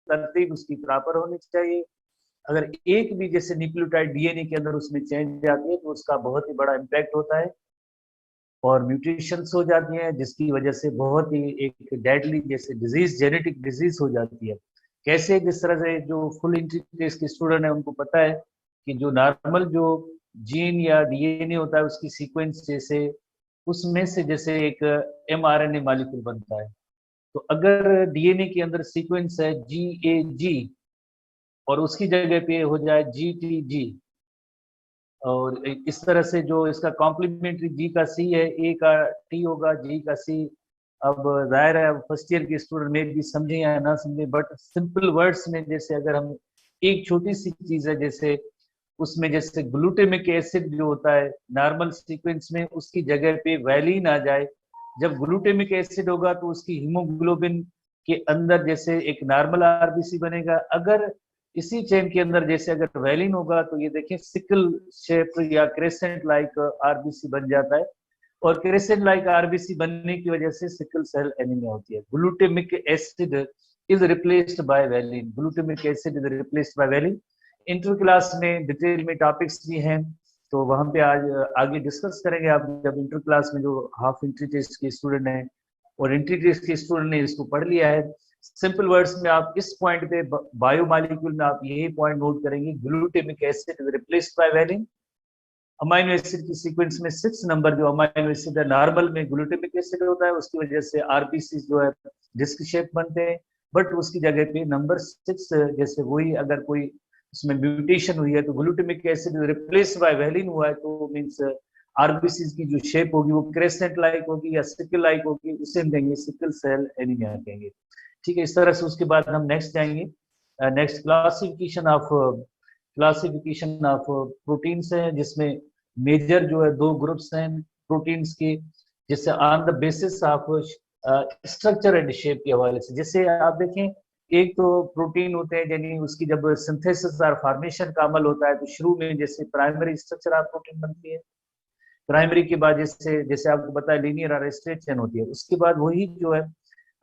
तरतीब उसकी प्रॉपर होनी चाहिए। अगर एक भी जैसे न्यूक्लियोटाइड डीएनए के अंदर उसमें चेंज आती है तो उसका बहुत ही बड़ा इम्पैक्ट होता है और म्यूटेशंस हो जाती हैं, जिसकी वजह से बहुत ही एक डेडली जैसे डिजीज, जेनेटिक डिजीज हो जाती है। कैसे? जिस तरह से जो फुल इंटीग्रेस के स्टूडेंट है उनको पता है कि जो नॉर्मल जो जीन या डीएनए होता है उसकी सीक्वेंस जैसे उसमें से जैसे एक एमआरएनए मॉलिक्यूल बनता है। तो अगर डीएनए के अंदर सीक्वेंस है जीएजी और उसकी जगह पे हो जाए जीटीजी, और इस तरह से जो इसका कॉम्प्लीमेंट्री जी का सी है, ए का टी होगा, जी का सी। अब जाहिर है फर्स्ट ईयर के स्टूडेंट में भी समझे या ना समझे, बट सिंपल वर्ड्स में जैसे अगर हम एक छोटी सी चीज है जैसे उसमें जैसे ग्लूटामिक एसिड जो होता है नॉर्मल सीक्वेंस में उसकी जगह पे वैलिन आ जाए। जब ग्लूटामिक एसिड होगा तो उसकी हीमोग्लोबिन के अंदर जैसे एक नॉर्मल आरबीसी बनेगा। अगर इसी चेन के अंदर जैसे अगर वैलिन होगा तो ये देखें सिकल शेप या क्रेसेंट लाइक आरबीसी बन जाता है, और क्रेसेंट लाइक आरबीसी बनने की वजह से सिकल सेल एनीमिया होती है। Glutamic acid is replaced by valine, glutamic acid is replaced by valine. Inter class में डिटेल में टॉपिक्स भी हैं तो वहां पे आज आगे डिस्कस करेंगे। आप जब इंटर क्लास में जो हाफ एंट्री टेस्ट के स्टूडेंट हैं और एंट्री टेस्ट के स्टूडेंट ने इसको पढ़ लिया है, सिंपल वर्ड्स में आप इस पॉइंट पे बायोमॉलिक्यूल में आप यही पॉइंट नोट करेंगे, glutamic acid is replaced by valine. Amino acid की सीक्वेंस में 6 नंबर जो अमाइनो एसिड है नॉर्मल में ग्लूटामिक एसिड होता है, उसकी वजह से आरबीसी जो है डिस्क शेप बनते हैं। बट उसकी जगह पे नंबर 6 जैसे वही अगर कोई उसमें म्यूटेशन हुई है तो glutamic acid replace by valine हुआ है तो मींस आरबीसी की जो शेप होगी वो क्रेसेंट लाइक होगी या सिकल लाइक होगी, उसे हम कहेंगे सिकल सेल एनीमिया कहेंगे। ठीक है, इस तरह से उसके बाद हम नेक्स्ट जाएंगे। नेक्स्ट क्लासिफिकेशन ऑफ प्रोटीन्स है, जिसमें मेजर जो है 2 ग्रुप्स हैं प्रोटीन्स के, जैसे on the basis of structure and shape के हवाले से। जैसे आप देखें एक तो प्रोटीन होते हैं यानी उसकी जब सिंथेसिस और फॉर्मेशन का अमल होता है तो शुरू में जैसे प्राइमरी स्ट्रक्चर ऑफ प्रोटीन बनती है, प्राइमरी के बाद जैसे जैसे आपको बताया लीनियर और स्ट्रेट चेन होती है, उसके बाद वही जो है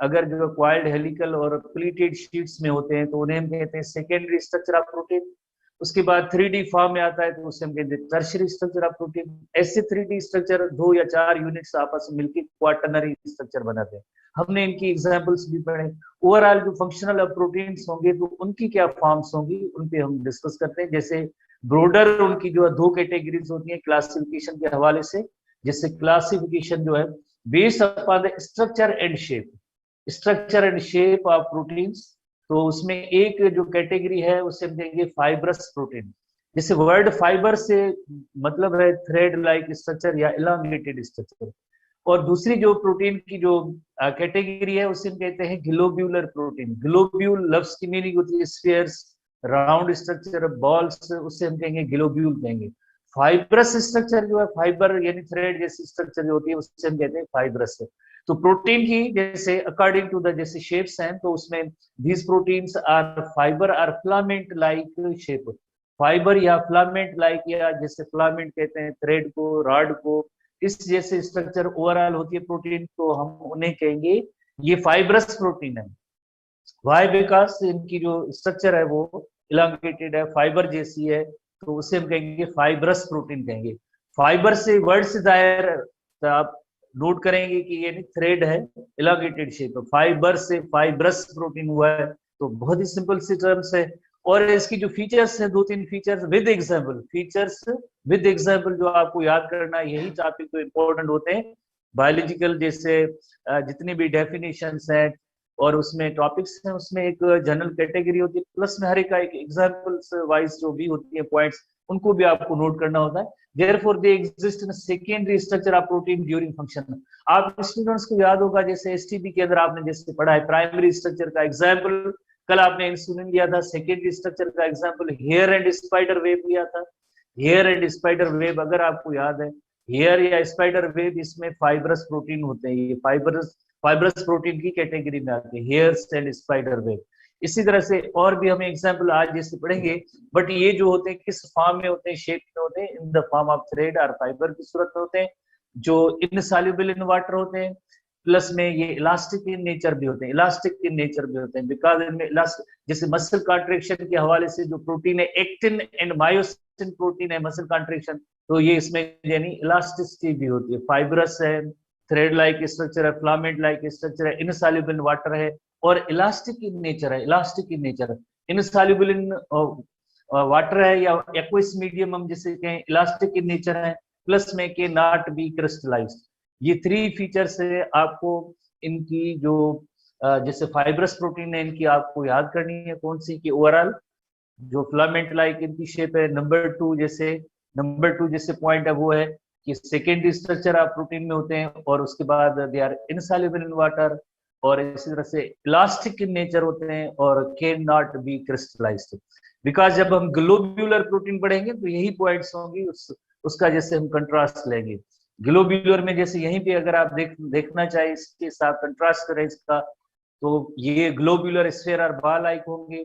अगर जो क्वाइल्ड हेलिकल और प्लीटेड शीट्स में होते हैं तो उन्हें हम कहते हैं सेकेंडरी स्ट्रक्चर ऑफ प्रोटीन। उसके बाद 3D फॉर्म में आता है तो उसे हम कहते हैं टर्शियरी स्ट्रक्चर ऑफ प्रोटीन। ऐसे 3D स्ट्रक्चर 2 या 4 यूनिट्स आपस में मिलकर क्वाटरनरी स्ट्रक्चर बनाते हैं। हमने इनकी एग्जांपल्स भी पढ़े। ओवरऑल जो फंक्शनल प्रोटीन्स होंगे तो उनकी क्या फॉर्म्स होंगी उन पे हम डिस्कस करते हैं। जैसे ब्रोडर उनकी जो है 2 कैटेगरीज होती हैं क्लासिफिकेशन के हवाले से। जैसे क्लासिफिकेशन जो है based upon the structure and shape, structure and shape of proteins, तो उसमें एक जो कैटेगरी है उसे हम कहेंगे फाइब्रस प्रोटीन। जैसे वर्ड फाइबर से मतलब है थ्रेड लाइक स्ट्रक्चर या इलांगेटेड स्ट्रक्चर। और दूसरी जो प्रोटीन की जो कैटेगरी है उसे हम कहते हैं ग्लोब्यूलर प्रोटीन। ग्लोब्यूल लफ्ज की मीनिंग होती है स्फीयर्स, राउंड स्ट्रक्चर, बॉल्स, उससे हम कहेंगे ग्लोब्यूल कहेंगे। फाइब्रस स्ट्रक्चर जो है फाइबर यानी थ्रेड जैसी स्ट्रक्चर जो होती है उससे हम कहते हैं फाइब्रस। तो प्रोटीन की जैसे अकॉर्डिंग टू द जैसे शेप्स हैं तो उसमें these proteins are fiber or filament like shape, fiber या फिलामेंट लाइक, या जैसे फिलामेंट कहते हैं थ्रेड को, रॉड को, इस जैसे स्ट्रक्चर ओवरऑल होती है प्रोटीन तो हम उन्हें कहेंगे ये फाइब्रस प्रोटीन है। वाई? बिकॉज इनकी जो स्ट्रक्चर है वो इलांगेटेड है, फाइबर जैसी है, तो उसे हम कहेंगे फाइब्रस प्रोटीन कहेंगे। फाइबर से वर्ड से दायर आप नोट करेंगे कि ये थ्रेड है, इलांगेटेड शेप है, फाइबर से फाइब्रस प्रोटीन हुआ है, तो बहुत ही सिंपल सी टर्म्स है। और इसकी जो फीचर्स है 2-3 features with example, features with example जो आपको याद करना, यही टॉपिक तो इम्पोर्टेंट होते हैं बायोलॉजिकल। जैसे जितनी भी डेफिनेशंस हैं और उसमें टॉपिक्स हैं उसमें एक जनरल कैटेगरी होती है, प्लस में हर एक का एक एग्जाम्पल्स वाइज जो भी होती है पॉइंट्स उनको भी आपको नोट करना होता है। Therefore, they exist in a secondary structure of protein during function। आप स्टूडेंट्स को याद होगा जैसे एसटीपी के अंदर आपने जैसे पढ़ा है प्राइमरी स्ट्रक्चर का एग्जाम्पल, कल आपने इंसुलिन लिया था। सेकेंडरी स्ट्रक्चर का example hair and spider web लिया था। हेयर एंड स्पाइडर वेब अगर आपको याद है, हेयर या स्पाइडर वेब इसमें फाइब्रस प्रोटीन होते हैं, ये फाइब्रस प्रोटीन की कैटेगरी में आते हैं हेयर्स एंड स्पाइडर वेब। इसी तरह से और भी हमें एग्जाम्पल आज जैसे पढ़ेंगे, बट ये जो होते हैं किस फॉर्म में होते हैं, शेप में होते हैं, in the form of thread और फाइबर की सूरत में होते हैं, जो इनसॉल्युबल इन वाटर होते हैं, प्लस में ये इलास्टिक इन नेचर भी होते हैं, इलास्टिक इन नेचर भी होते हैं, बिकॉज इनमें इलास्टिक, जैसे मसल कॉन्ट्रेक्शन के हवाले से जो प्रोटीन है एक्टिन एंड मायोसिन प्रोटीन है मसल कॉन्ट्रेक्शन, तो ये इसमें यानी इलास्टिसिटी भी होती है, फाइब्रस है, थ्रेड लाइक स्ट्रक्चर है, फिलामेंट लाइक स्ट्रक्चर है, इनसॉल्युबल इन वाटर है, और इलास्टिक इन नेचर है, इलास्टिक इन नेचर है, इनसॉल्युबल इन वाटर है या एक्वस मीडियम हम जिसे कहें, इलास्टिक इन नेचर है, प्लस में के नॉट बी क्रिस्टलाइज्ड। ये थ्री फीचर्स है आपको इनकी जो जैसे फाइब्रस प्रोटीन है इनकी आपको याद करनी है, कौन सी की ओवरऑल जो फिलामेंट लाइक इनकी शेप है। नंबर टू जैसे पॉइंट है वो है कि सेकेंडरी स्ट्रक्चर आप प्रोटीन में होते हैं और उसके बाद they are insoluble in water, और इसी तरह से इलास्टिक इन नेचर होते हैं और can not be crystallised. Because जब हम ग्लोब्यूलर प्रोटीन पढ़ेंगे तो यही पॉइंट्स होंगी, उसका जैसे हम कंट्रास्ट लेंगे। ग्लोब्यूलर में जैसे यहीं पे अगर आप देखना चाहे इसके साथ कंट्रास्ट करें इसका, तो ये ग्लोब्यूलर स्फीयर और बॉल लाइक होंगे,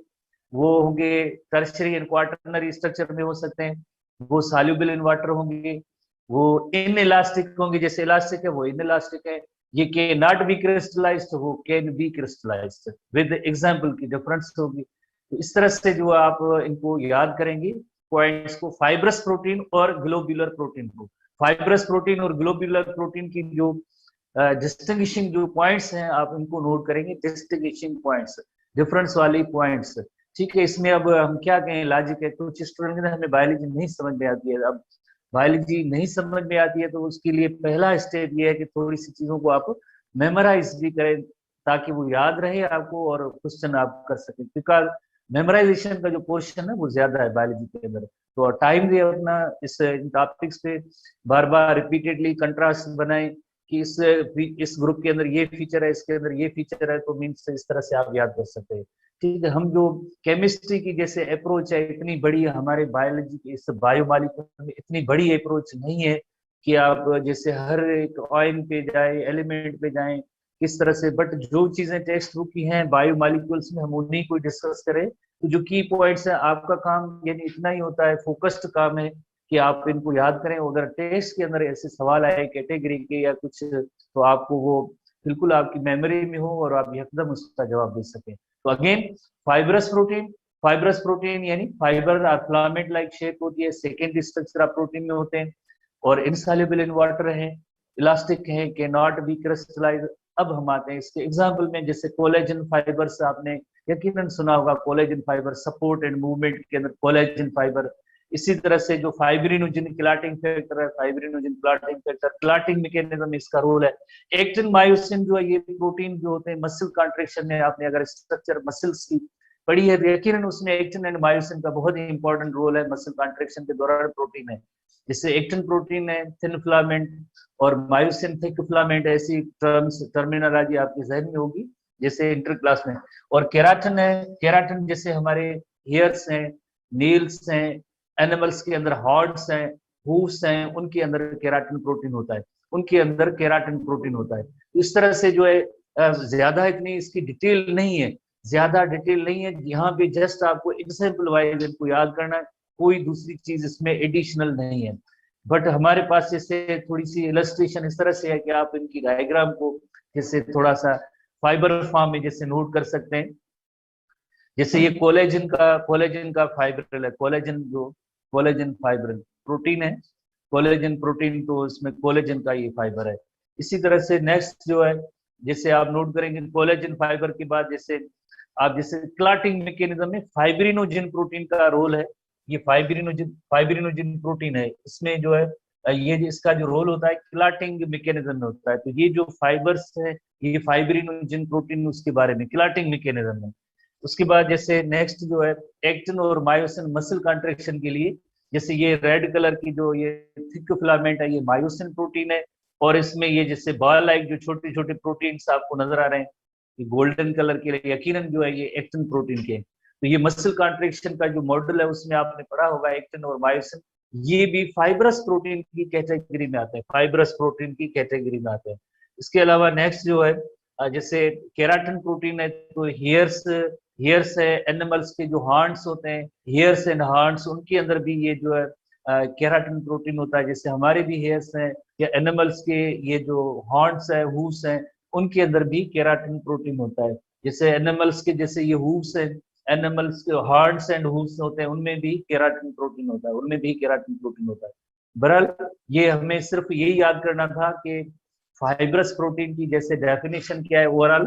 वो होंगे टर्शियरी एंड क्वार्टरनरी स्ट्रक्चर में हो सकते हैं, वो सॉल्युबल इन वाटर होंगे, वो इन इलास्टिक होंगे, जैसे इलास्टिक है वो इन इलास्टिक है, ये के नॉट बी क्रिस्टलाइज्ड वो can be crystallised, with example की डिफरेंस होगी। तो इस तरह से जो आप इनको याद करेंगे पॉइंट्स को, फाइब्रस प्रोटीन और ग्लोब्यूलर प्रोटीन को, फाइब्रस प्रोटीन और ग्लोब्यूलर प्रोटीन की जो डिस्टिंग्विशिंग जो पॉइंट्स हैं आप इनको नोट करेंगे, डिस्टिंग्विशिंग पॉइंट्स, डिफरेंस वाली पॉइंट्स। ठीक है, इसमें अब हम क्या कहें, लॉजिक है, कुछ स्टूडेंट ने हमें बायोलॉजी नहीं समझ में आती है, अब बायोलॉजी नहीं समझ में आती है तो उसके लिए पहला स्टेप ये है कि थोड़ी सी चीजों को आप मेमोराइज भी करें ताकि वो याद रहे आपको और क्वेश्चन आप कर सकें, बिकॉज मेमोराइजेशन का जो पोर्शन है वो ज्यादा है बायोलॉजी के अंदर। तो टाइम दे अपना इस टॉपिक्स पे, बार बार रिपीटेडली कंट्रास्ट बनाएं कि इस ग्रुप के अंदर ये फीचर है, इसके अंदर ये फीचर है, तो मीन्स इस तरह से आप याद कर सकते हैं। ठीक है, हम जो केमिस्ट्री की जैसे अप्रोच है इतनी बड़ी हमारे बायोलॉजी की, इस बायोमॉलिक्यूल में इतनी बड़ी अप्रोच नहीं है कि आप जैसे हर एक ऑयल पे जाए, एलिमेंट पे जाएं किस तरह से, बट जो चीजें टेक्स्ट बुक की हैं बायोमॉलिक्यूल्स में हम उन्हीं को डिस्कस करें। तो जो की पॉइंट्स है आपका काम यानी इतना ही होता है, फोकस्ड काम है कि आप इनको याद करें। अगर टेस्ट के अंदर ऐसे सवाल आए कैटेगरी के या कुछ, तो आपको वो बिल्कुल आपकी मेमोरी में हो और आप एकदम उसका जवाब दे सकें। तो अगेन फाइब्रस प्रोटीन यानी फाइबर और फिलामेंट लाइक शेप होती है, सेकेंडरी स्ट्रक्चर ऑफ प्रोटीन में होते हैं और इनसॉल्युबल इन वाटर है, इलास्टिक है, कैन नॉट बी क्रिस्टलाइज। अब हम आते हैं इसके एग्जाम्पल में, जैसे कोलेजन फाइबर्स आपने यकीनन सुना होगा, collagen fibre support and movement के अंदर कोलेजन फाइबर। इसी तरह से जो फाइब्रिनोजन क्लॉटिंग फैक्टर है, fibrinogen clotting factor, clotting mechanism इसका रोल है। एक्टिन मायोसिन जो है ये प्रोटीन जो होते हैं मसल कॉन्ट्रेक्शन में, आपने अगर स्ट्रक्चर मसल्स की पढ़ी है यकीनन उसमें एक्टिन एंड मायोसिन का बहुत ही इंपॉर्टेंट रोल है मसल कॉन्ट्रेक्शन के दौरान। प्रोटीन है जिससे एक्टिन प्रोटीन है थिन फिलामेंट और मायोसिन थिक फिलामेंट, ऐसी टर्मिनोलॉजी आपके जहन में होगी जैसे इंटर क्लास में। और केराटिन है, केराटिन जैसे हमारे हेयर्स हैं, नील्स हैं, एनिमल्स के अंदर हॉर्न्स हैं, हूफ्स हैं, उनके अंदर केराटिन प्रोटीन होता है, उनके अंदर केराटिन प्रोटीन होता है। इस तरह से जो है ज्यादा इतनी इसकी डिटेल नहीं है, ज्यादा डिटेल नहीं है यहाँ पे, जस्ट आपको एग्जाम्पल वाइज इनको याद करना है, कोई दूसरी चीज इसमें एडिशनल नहीं है। बट हमारे पास जैसे थोड़ी सी इलस्ट्रेशन इस तरह से है कि आप इनकी डायग्राम को जैसे थोड़ा सा फाइबर फॉर्म में जैसे नोट कर सकते हैं। जैसे ये कोलेजन का फाइबर है, कोलेजन फाइबर प्रोटीन है, कोलेजन प्रोटीन, तो इसमें कोलेजन का ये फाइबर है। इसी तरह से नेक्स्ट जो है जैसे आप नोट करेंगे कोलेजन फाइबर के बाद जैसे आप जैसे क्लॉटिंग मैकेनिज्म में फाइब्रिनोजन प्रोटीन का रोल है। ये फाइब्रिनोजन प्रोटीन है, इसमें जो है ये इसका जो रोल होता है क्लॉटिंग मैकेनिज्म में होता है। तो ये जो फाइबर्स है ये फाइब्रिनोजन प्रोटीन उसके बारे में क्लॉटिंग मैकेनिज्म में। उसके बाद जैसे नेक्स्ट जो है एक्टिन और मायोसिन मसल कॉन्ट्रेक्शन के लिए, जैसे ये रेड कलर की जो ये थिक फिलामेंट है ये मायोसिन प्रोटीन है, और इसमें ये जैसे बॉल लाइक जो छोटे छोटे प्रोटीन्स आपको नजर आ रहे हैं ये गोल्डन कलर के लिए यकीनन जो है ये एक्टिन प्रोटीन के। तो ये मसल कॉन्ट्रेक्शन का जो मॉडल है उसमें आपने पढ़ा होगा एक्टिन और मायोसिन, ये भी फाइब्रस प्रोटीन की कैटेगरी में आते हैं, फाइब्रस प्रोटीन की कैटेगरी में आते हैं। इसके अलावा नेक्स्ट जो है जैसे केराटिन प्रोटीन है, तो हेयर्स है, एनिमल्स के जो हॉर्न्स होते हैं, हेयर्स एंड हॉर्न्स, उनके अंदर भी ये जो है केराटिन प्रोटीन होता है। जैसे हमारे भी हेयर्स हैं या एनिमल्स के ये जो हॉर्न्स है, हूव्स हैं, उनके अंदर भी केराटिन प्रोटीन होता है। जैसे एनिमल्स के, जैसे ये हूव्स है, एनिमल्स के हॉर्न्स एंड हूव्स होते हैं, उनमें भी केराटिन प्रोटीन होता है, उनमें भी केराटिन प्रोटीन होता है। बहरहाल ये हमें सिर्फ यही याद करना था कि फाइब्रस प्रोटीन की जैसे डेफिनेशन क्या है ओवरऑल,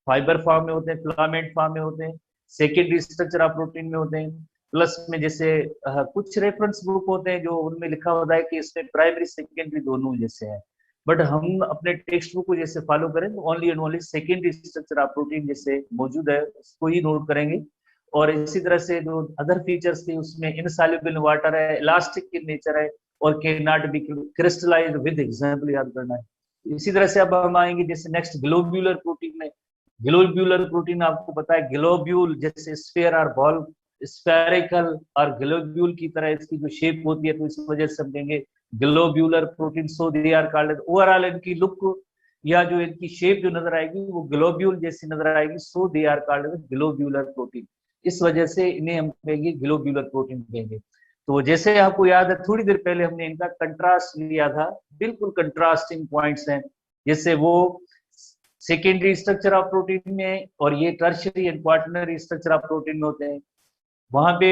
फाइबर फॉर्म में होते हैं, फिलामेंट फॉर्म में होते हैं, सेकेंडरी स्ट्रक्चर ऑफ प्रोटीन में होते हैं, प्लस में जैसे कुछ रेफरेंस बुक होते हैं जो उनमें लिखा होता है कि इसमें प्राइमरी सेकेंडरी दोनों जैसे हैं, बट हम अपने टेक्स्ट बुक को जैसे फॉलो करें तो only and only secondary structure of protein जैसे मौजूद है उसको ही नोट करेंगे। और इसी तरह से जो अदर फीचर्स थे उसमें इनसॉल्युबल वाटर है, इलास्टिक इन नेचर है, और can not be crystallised with example याद करना है। इसी तरह से अब हम आएंगे जैसे नेक्स्ट ग्लोब्यूलर प्रोटीन में। ग्लोब्यूलर प्रोटीन आपको पता है ग्लोब्यूल जैसे स्फीयर और बॉल, स्फेरिकल और ग्लोब्यूल की तरह इसकी जो शेप होती है, तो इस वजह से हम कहेंगे globular protein. So they are called, overall इनकी लुक या जो इनकी शेप जो नजर आएगी वो ग्लोब्यूल जैसी नजर आएगी, so they are called globular protein. इस वजह से इन्हें हम कहेंगे ग्लोब्यूलर प्रोटीन कहेंगे। तो जैसे आपको याद है थोड़ी देर पहले हमने इनका कंट्रास्ट लिया था, बिल्कुल कंट्रास्टिंग पॉइंट्स हैं, जैसे वो सेकेंडरी स्ट्रक्चर ऑफ प्रोटीन में और ये tertiary and quaternary structure of protein में होते हैं। वहां पे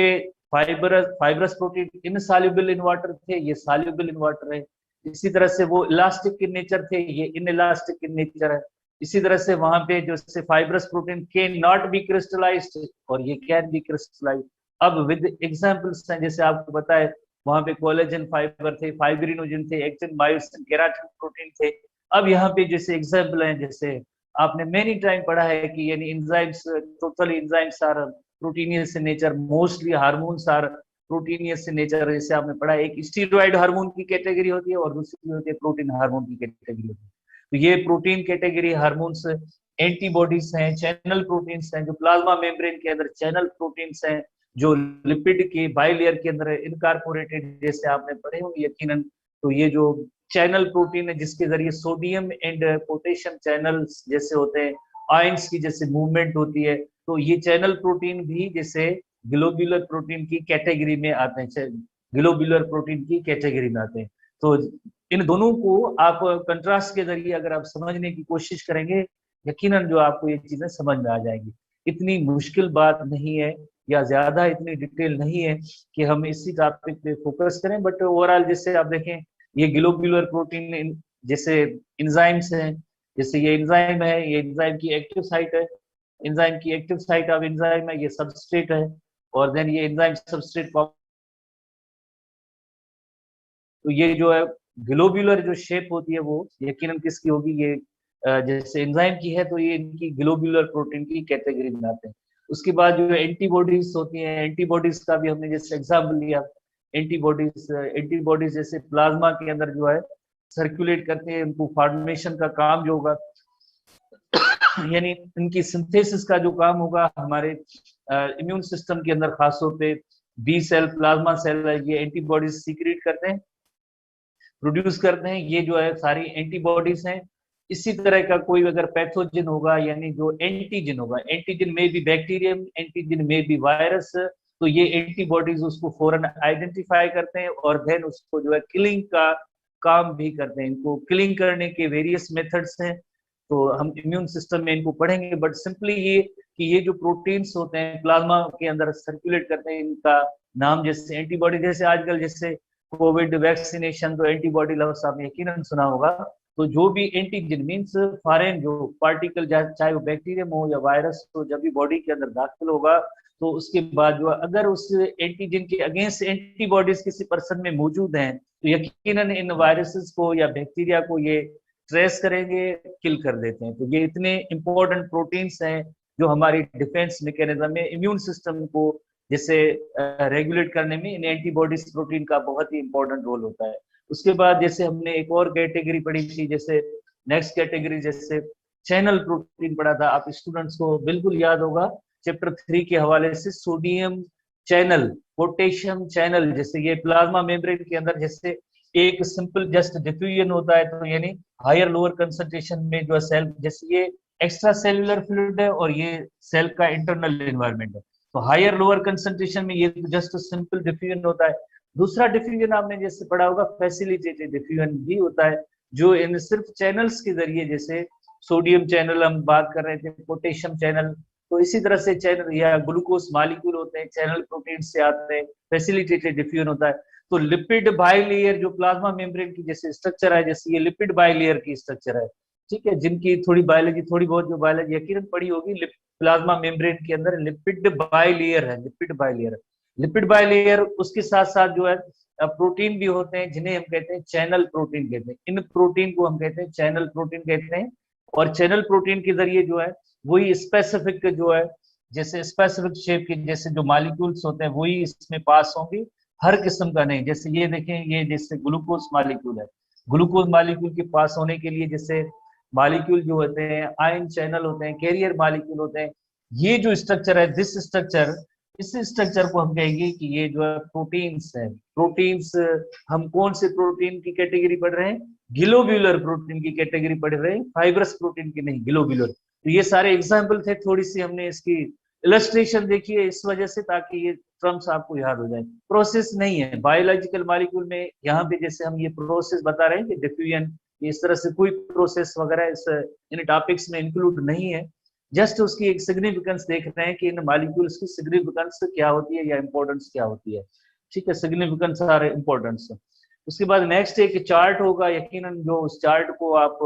fibrous protein insoluble in water थे, ये सॉल्युबल इन वाटर है। इसी तरह से वो इलास्टिक इन नेचर थे, ये इनइलास्टिक इन नेचर है। इसी तरह से वहां पे जो से fibrous protein can not be crystallised और ये कैन बी क्रिस्टलाइज्ड। अब विद एग्जांपल्स हैं, जैसे आपको पता है वहां पे कोलेजन फाइबर थे, फाइब्रिनोजन थे, एक्टिन मायोसिन केराटिन प्रोटीन थे। अब यहाँ पे जैसे एग्जांपल हैं, जैसे आपने मेनी टाइम पढ़ा है कि यानी enzymes, totally enzymes are proteinaceous in nature, mostly hormones are proteinaceous in nature. जैसे आपने पढ़ा है एक स्टीरॉइड हार्मोन की कैटेगरी होती है और दूसरी होती है प्रोटीन हार्मोन की कैटेगरी होती है। तो ये प्रोटीन कैटेगरी हार्मोन्स एंटीबॉडीज हैं, चैनल प्रोटीन्स हैं, जो प्लाज्मा मेम्ब्रेन के अंदर चैनल प्रोटीन्स हैं, जो लिपिड के बाइलेयर के अंदर इनकॉर्पोरेटेड, जैसे आपने पढ़े होंगे यकीनन। तो ये जो चैनल प्रोटीन है जिसके जरिए सोडियम एंड पोटेशियम चैनल्स जैसे होते हैं, आयंस की जैसे मूवमेंट होती है, तो ये चैनल प्रोटीन भी जैसे ग्लोब्यूलर प्रोटीन की कैटेगरी में आते हैं, ग्लोब्यूलर प्रोटीन की कैटेगरी में आते हैं। तो इन दोनों को आप कंट्रास्ट के जरिए अगर आप समझने की कोशिश करेंगे, यकीनन जो आपको ये चीजें समझ में आ जाएंगी। इतनी मुश्किल बात नहीं है या ज्यादा इतनी डिटेल नहीं है कि हम इसी टॉपिक पे फोकस करें, बट ओवरऑल जैसे आप देखें ये ग्लोब्यूलर प्रोटीन जैसे एंजाइम्स हैं, जैसे ये एंजाइम है, ये एंजाइम की एक्टिव साइट है, एंजाइम की एक्टिव साइट ऑफ एंजाइम है, ये सबस्ट्रेट है, और देन ये एंजाइम सबस्ट्रेट। तो ये जो है ग्लोब्यूलर जो शेप होती है वो यकीनन किसकी होगी, ये जैसे एंजाइम की है, तो ये इनकी ग्लोब्यूलर प्रोटीन की कैटेगरी में आते हैं। उसके बाद जो एंटीबॉडीज होती हैं, एंटीबॉडीज का भी हमने जैसे एग्जाम्पल लिया, एंटीबॉडीज जैसे प्लाज्मा के अंदर जो है सर्कुलेट करते हैं, उनको फॉर्मेशन का काम जो होगा यानी इनकी सिंथेसिस का जो काम होगा हमारे इम्यून सिस्टम के अंदर, खासतौर पे बी सेल, प्लाज्मा सेल है, ये एंटीबॉडीज सीक्रेट करते हैं, प्रोड्यूस करते हैं। ये जो है सारी एंटीबॉडीज हैं। इसी तरह का कोई अगर पैथोजन होगा यानी जो एंटीजन होगा, एंटीजन में भी बैक्टीरियम, एंटीजन में भी वायरस, तो ये एंटीबॉडीज उसको फौरन आइडेंटिफाई करते हैं और देन उसको जो है किलिंग का काम भी करते हैं। इनको किलिंग करने के वेरियस मेथड्स हैं, तो हम इम्यून सिस्टम में इनको पढ़ेंगे, बट सिंपली ये कि ये जो प्रोटीन्स होते हैं प्लाज्मा के अंदर सर्कुलेट करते हैं, इनका नाम जैसे एंटीबॉडी, जैसे आजकल जैसे कोविड वैक्सीनेशन, तो एंटीबॉडी लफ्ज आपने यकीनन सुना होगा। तो जो भी एंटीजन मीन्स फॉरेन जो पार्टिकल, चाहे वो बैक्टीरियम हो या वायरस हो, जब भी बॉडी के अंदर दाखिल होगा तो उसके बाद जो अगर उस एंटीजन के अगेंस्ट एंटीबॉडीज किसी पर्सन में मौजूद हैं, तो यकीनन इन वायरसेस को या बैक्टीरिया को ये ट्रेस करेंगे, किल कर देते हैं। तो ये इतने इंपॉर्टेंट प्रोटीन्स हैं जो हमारी डिफेंस मैकेनिज्म में, इम्यून सिस्टम को जैसे रेगुलेट करने में इन एंटीबॉडीज प्रोटीन का बहुत ही इंपॉर्टेंट रोल होता है। उसके बाद जैसे हमने एक और कैटेगरी पढ़ी थी, जैसे नेक्स्ट कैटेगरी जैसे चैनल प्रोटीन पढ़ा था, आप स्टूडेंट्स को बिल्कुल याद होगा चैप्टर 3 के हवाले से, सोडियम चैनल, पोटेशियम चैनल। जैसे ये प्लाज्मा मेम्ब्रेन के अंदर जैसे एक सिंपल जस्ट डिफ्यूजन होता है, तो यानी हायर लोअर कंसंट्रेशन में जो सेल, जैसे ये एक्स्ट्रा सेल्युलर फ्लूइड है और ये सेल का इंटरनल एनवायरनमेंट है, तो हायर लोअर कंसंट्रेशन में ये जस्ट सिंपल डिफ्यूजन होता है। दूसरा डिफ्यूजन आपने जैसे पढ़ा होगा फैसिलिटेटेड डिफ्यूजन भी होता है, जो इन सिर्फ चैनल्स के जरिए जैसे सोडियम चैनल हम बात कर रहे थे, पोटेशियम चैनल। तो इसी तरह से चैनल या ग्लूकोज मालिक्यूल होते हैं, चैनल प्रोटीन से आते हैं, फैसिलिटेटेड डिफ्यूजन होता है। तो लिपिड बाइलेयर जो प्लाज्मा मेम्ब्रेन की जैसे स्ट्रक्चर है, जैसे ये लिपिड बाइलेयर की स्ट्रक्चर है, ठीक है, जिनकी थोड़ी बायोलॉजी, थोड़ी बहुत जो बायोलॉजी यकीनन पड़ी होगी, प्लाज्मा मेम्ब्रेन के अंदर लिपिड बाइलेयर है, लिपिड बाइलेयर। लिपिड बाइलेयर उसके साथ साथ जो है प्रोटीन भी होते हैं, जिन्हें हम कहते हैं चैनल प्रोटीन कहते हैं। इन प्रोटीन को हम कहते हैं चैनल प्रोटीन कहते हैं। और चैनल प्रोटीन के जरिए जो है वही स्पेसिफिक जो है, जैसे स्पेसिफिक शेप के जैसे जो मॉलिक्यूल्स होते हैं वही इसमें पास होंगे, हर किस्म का नहीं। जैसे ये देखें, ये जैसे ग्लूकोज मॉलिक्यूल है, ग्लूकोज मॉलिक्यूल के पास होने के लिए जैसे मॉलिक्यूल जो होते हैं आयन चैनल होते हैं, कैरियर मॉलिक्यूल होते हैं। ये जो स्ट्रक्चर है, दिस स्ट्रक्चर, इस स्ट्रक्चर को हम कहेंगे कि ये जो है प्रोटीन्स है। प्रोटीन्स, हम कौन से प्रोटीन की कैटेगरी पढ़ रहे हैं? ग्लोब्यूलर प्रोटीन की कैटेगरी पढ़ रहे हैं, फाइब्रस प्रोटीन की नहीं, ग्लोब्यूलर। तो ये सारे एग्जाम्पल थे, थोड़ी सी हमने इसकी इलस्ट्रेशन देखी है इस वजह से, ताकि ये टर्म्स आपको याद हो जाए। प्रोसेस नहीं है बायोलॉजिकल मॉलिक्यूल में, यहाँ पे जैसे हम ये प्रोसेस बता रहे हैं कि डिफ्यूजन, इस तरह से कोई प्रोसेस वगैरह इस इन टॉपिक्स में इंक्लूड नहीं है। जस्ट उसकी एक सिग्निफिकेंस देख रहे हैं कि इन मॉलिक्यूल्स की सिग्निफिकेंस क्या होती है या इंपॉर्टेंस क्या होती है, ठीक है, सिग्निफिकेंस और इंपॉर्टेंस। उसके बाद नेक्स्ट एक चार्ट होगा, यकीनन जो उस चार्ट को आप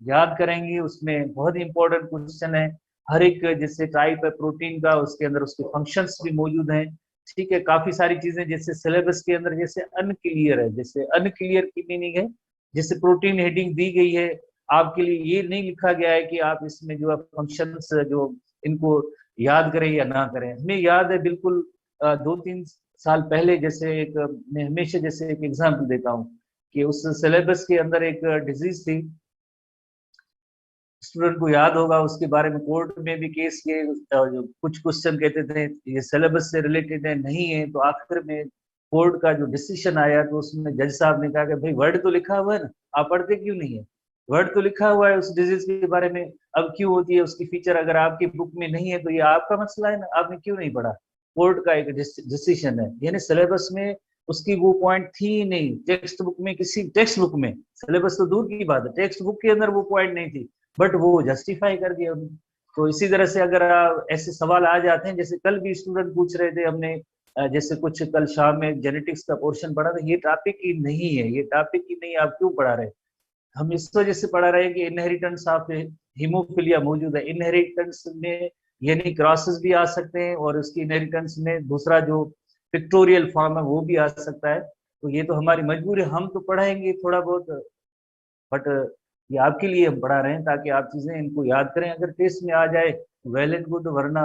याद करेंगे उसमें बहुत ही इंपॉर्टेंट क्वेश्चन है। हर एक जैसे टाइप है प्रोटीन का, उसके अंदर उसके फंक्शंस भी मौजूद हैं, ठीक है। काफी सारी चीजें जैसे सिलेबस के अंदर जैसे अनक्लियर है, जैसे अनक्लियर की मीनिंग है, जैसे प्रोटीन हेडिंग दी गई है आपके लिए, ये नहीं लिखा गया है कि आप इसमें जो है फंक्शंस जो इनको याद करें या ना करें। हमें याद है बिल्कुल 2-3 साल पहले, जैसे एक मैं हमेशा जैसे एक एग्जाम्पल देता हूँ कि उस सिलेबस के अंदर एक डिजीज थी, स्टूडेंट को याद होगा, उसके बारे में कोर्ट में भी केस किए, जो कुछ क्वेश्चन कहते थे ये सिलेबस से रिलेटेड है, नहीं है, तो आखिर में कोर्ट का जो डिसीजन आया तो उसमें जज साहब ने कहा कि भाई वर्ड तो लिखा हुआ है ना, आप पढ़ते क्यों नहीं है? वर्ड तो लिखा हुआ है उस डिजीज के बारे में, अब क्यों होती है उसकी फीचर, अगर आपकी बुक में नहीं है तो ये आपका मसला है ना, आपने क्यों नहीं पढ़ा? कोर्ट का एक डिसीजन है, यानी सिलेबस में उसकी वो पॉइंट थी ही नहीं, टेक्स्ट बुक में, किसी टेक्स्ट बुक में, सिलेबस तो दूर की बात है, टेक्स्ट बुक के अंदर वो पॉइंट नहीं थी, बट वो जस्टिफाई कर दिया उन्होंने। तो इसी तरह से अगर ऐसे सवाल आ जाते हैं, जैसे कल भी स्टूडेंट पूछ रहे थे, हमने जैसे कुछ कल शाम में जेनेटिक्स का पोर्शन पढ़ा था, ये टॉपिक ही नहीं है, ये टॉपिक ही नहीं, आप क्यों पढ़ा रहे? हम इस वजह से पढ़ा रहे हैं कि इनहेरिटेंस ऑफ हीमोफिलिया मौजूद है, इनहेरिटेंस में यानी क्रॉसेस भी आ सकते हैं, और उसकी इनहेरिटेंस में दूसरा जो पिक्टोरियल फॉर्म है वो भी आ सकता है। तो ये तो हमारी मजबूरी, हम तो पढ़ाएंगे थोड़ा बहुत, बट ये आपके लिए हम पढ़ा रहे हैं ताकि आप चीजें इनको याद करें, अगर टेस्ट में आ जाए वेल एंड गुड, वरना